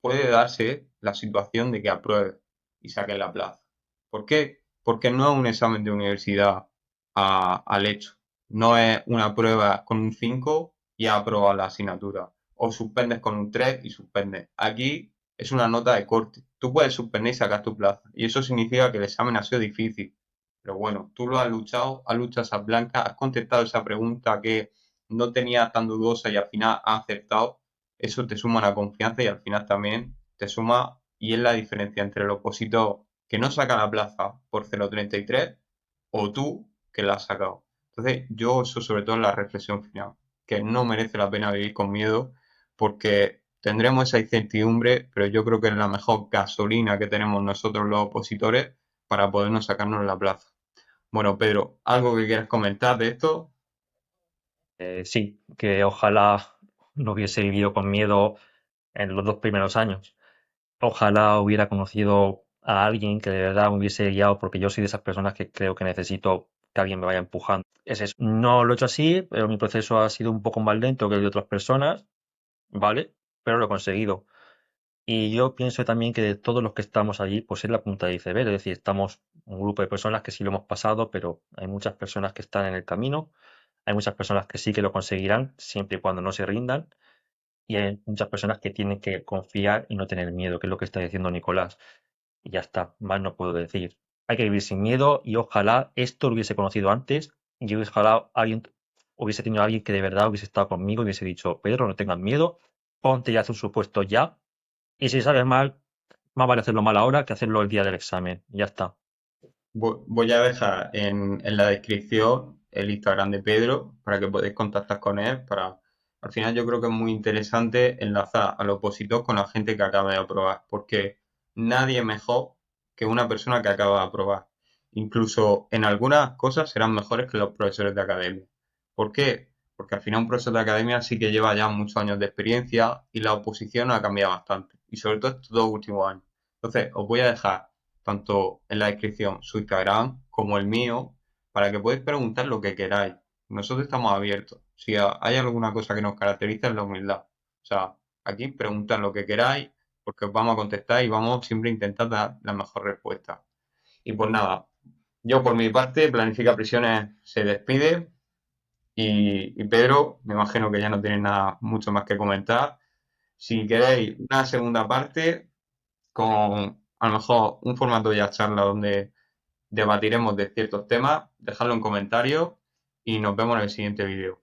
puede darse la situación de que apruebe y saque la plaza. ¿Por qué? Porque no es un examen de universidad al hecho. No es una prueba con un 5 y aprobas la asignatura. O suspendes con un 3 y suspendes. Aquí es una nota de corte. Tú puedes suspender y sacar tu plaza. Y eso significa que el examen ha sido difícil. Pero bueno, tú lo has luchado esa blanca, has contestado esa pregunta que no tenía tan dudosa y al final ha acertado, eso te suma una confianza y al final también te suma y es la diferencia entre el opositor que no saca la plaza por 0,33 o tú que la has sacado. Entonces yo eso sobre todo es la reflexión final, que no merece la pena vivir con miedo porque tendremos esa incertidumbre, pero yo creo que es la mejor gasolina que tenemos nosotros los opositores para podernos sacarnos la plaza. Bueno, Pedro, ¿algo que quieras comentar de esto? Sí, que ojalá no hubiese vivido con miedo en los 2 primeros años. Ojalá hubiera conocido a alguien que de verdad me hubiese guiado, porque yo soy de esas personas que creo que necesito que alguien me vaya empujando. Es eso. No lo he hecho así, pero mi proceso ha sido un poco más lento que el de otras personas, ¿vale? Pero lo he conseguido. Y yo pienso también que de todos los que estamos allí, pues es la punta de iceberg. Es decir, estamos un grupo de personas que sí lo hemos pasado, pero hay muchas personas que están en el camino. Hay muchas personas que sí que lo conseguirán, siempre y cuando no se rindan. Y hay muchas personas que tienen que confiar y no tener miedo, que es lo que está diciendo Nicolás. Y ya está, más no puedo decir. Hay que vivir sin miedo y ojalá esto lo hubiese conocido antes y ojalá alguien hubiese tenido a alguien que de verdad hubiese estado conmigo y hubiese dicho, Pedro, no tengas miedo, ponte y haz un supuesto ya. Y si sale mal, más vale hacerlo mal ahora que hacerlo el día del examen. Ya está. Voy a dejar en la descripción el Instagram de Pedro para que podáis contactar con él. Al final yo creo que es muy interesante enlazar al opositor con la gente que acaba de aprobar, porque nadie mejor que una persona que acaba de aprobar. Incluso en algunas cosas serán mejores que los profesores de academia. ¿Por qué? Porque al final un profesor de academia sí que lleva ya muchos años de experiencia y la oposición ha cambiado bastante. Y sobre todo estos 2 últimos años. Entonces, os voy a dejar tanto en la descripción su Instagram como el mío, para que podáis preguntar lo que queráis. Nosotros estamos abiertos. Si hay alguna cosa que nos caracteriza es la humildad. O sea, aquí preguntad lo que queráis, porque os vamos a contestar y vamos siempre a intentar dar la mejor respuesta. Y pues nada, yo por mi parte, Planifica Prisiones se despide y Pedro, me imagino que ya no tiene nada mucho más que comentar. Si queréis una segunda parte, con a lo mejor un formato ya charla donde debatiremos de ciertos temas, dejadlo en comentarios y nos vemos en el siguiente vídeo.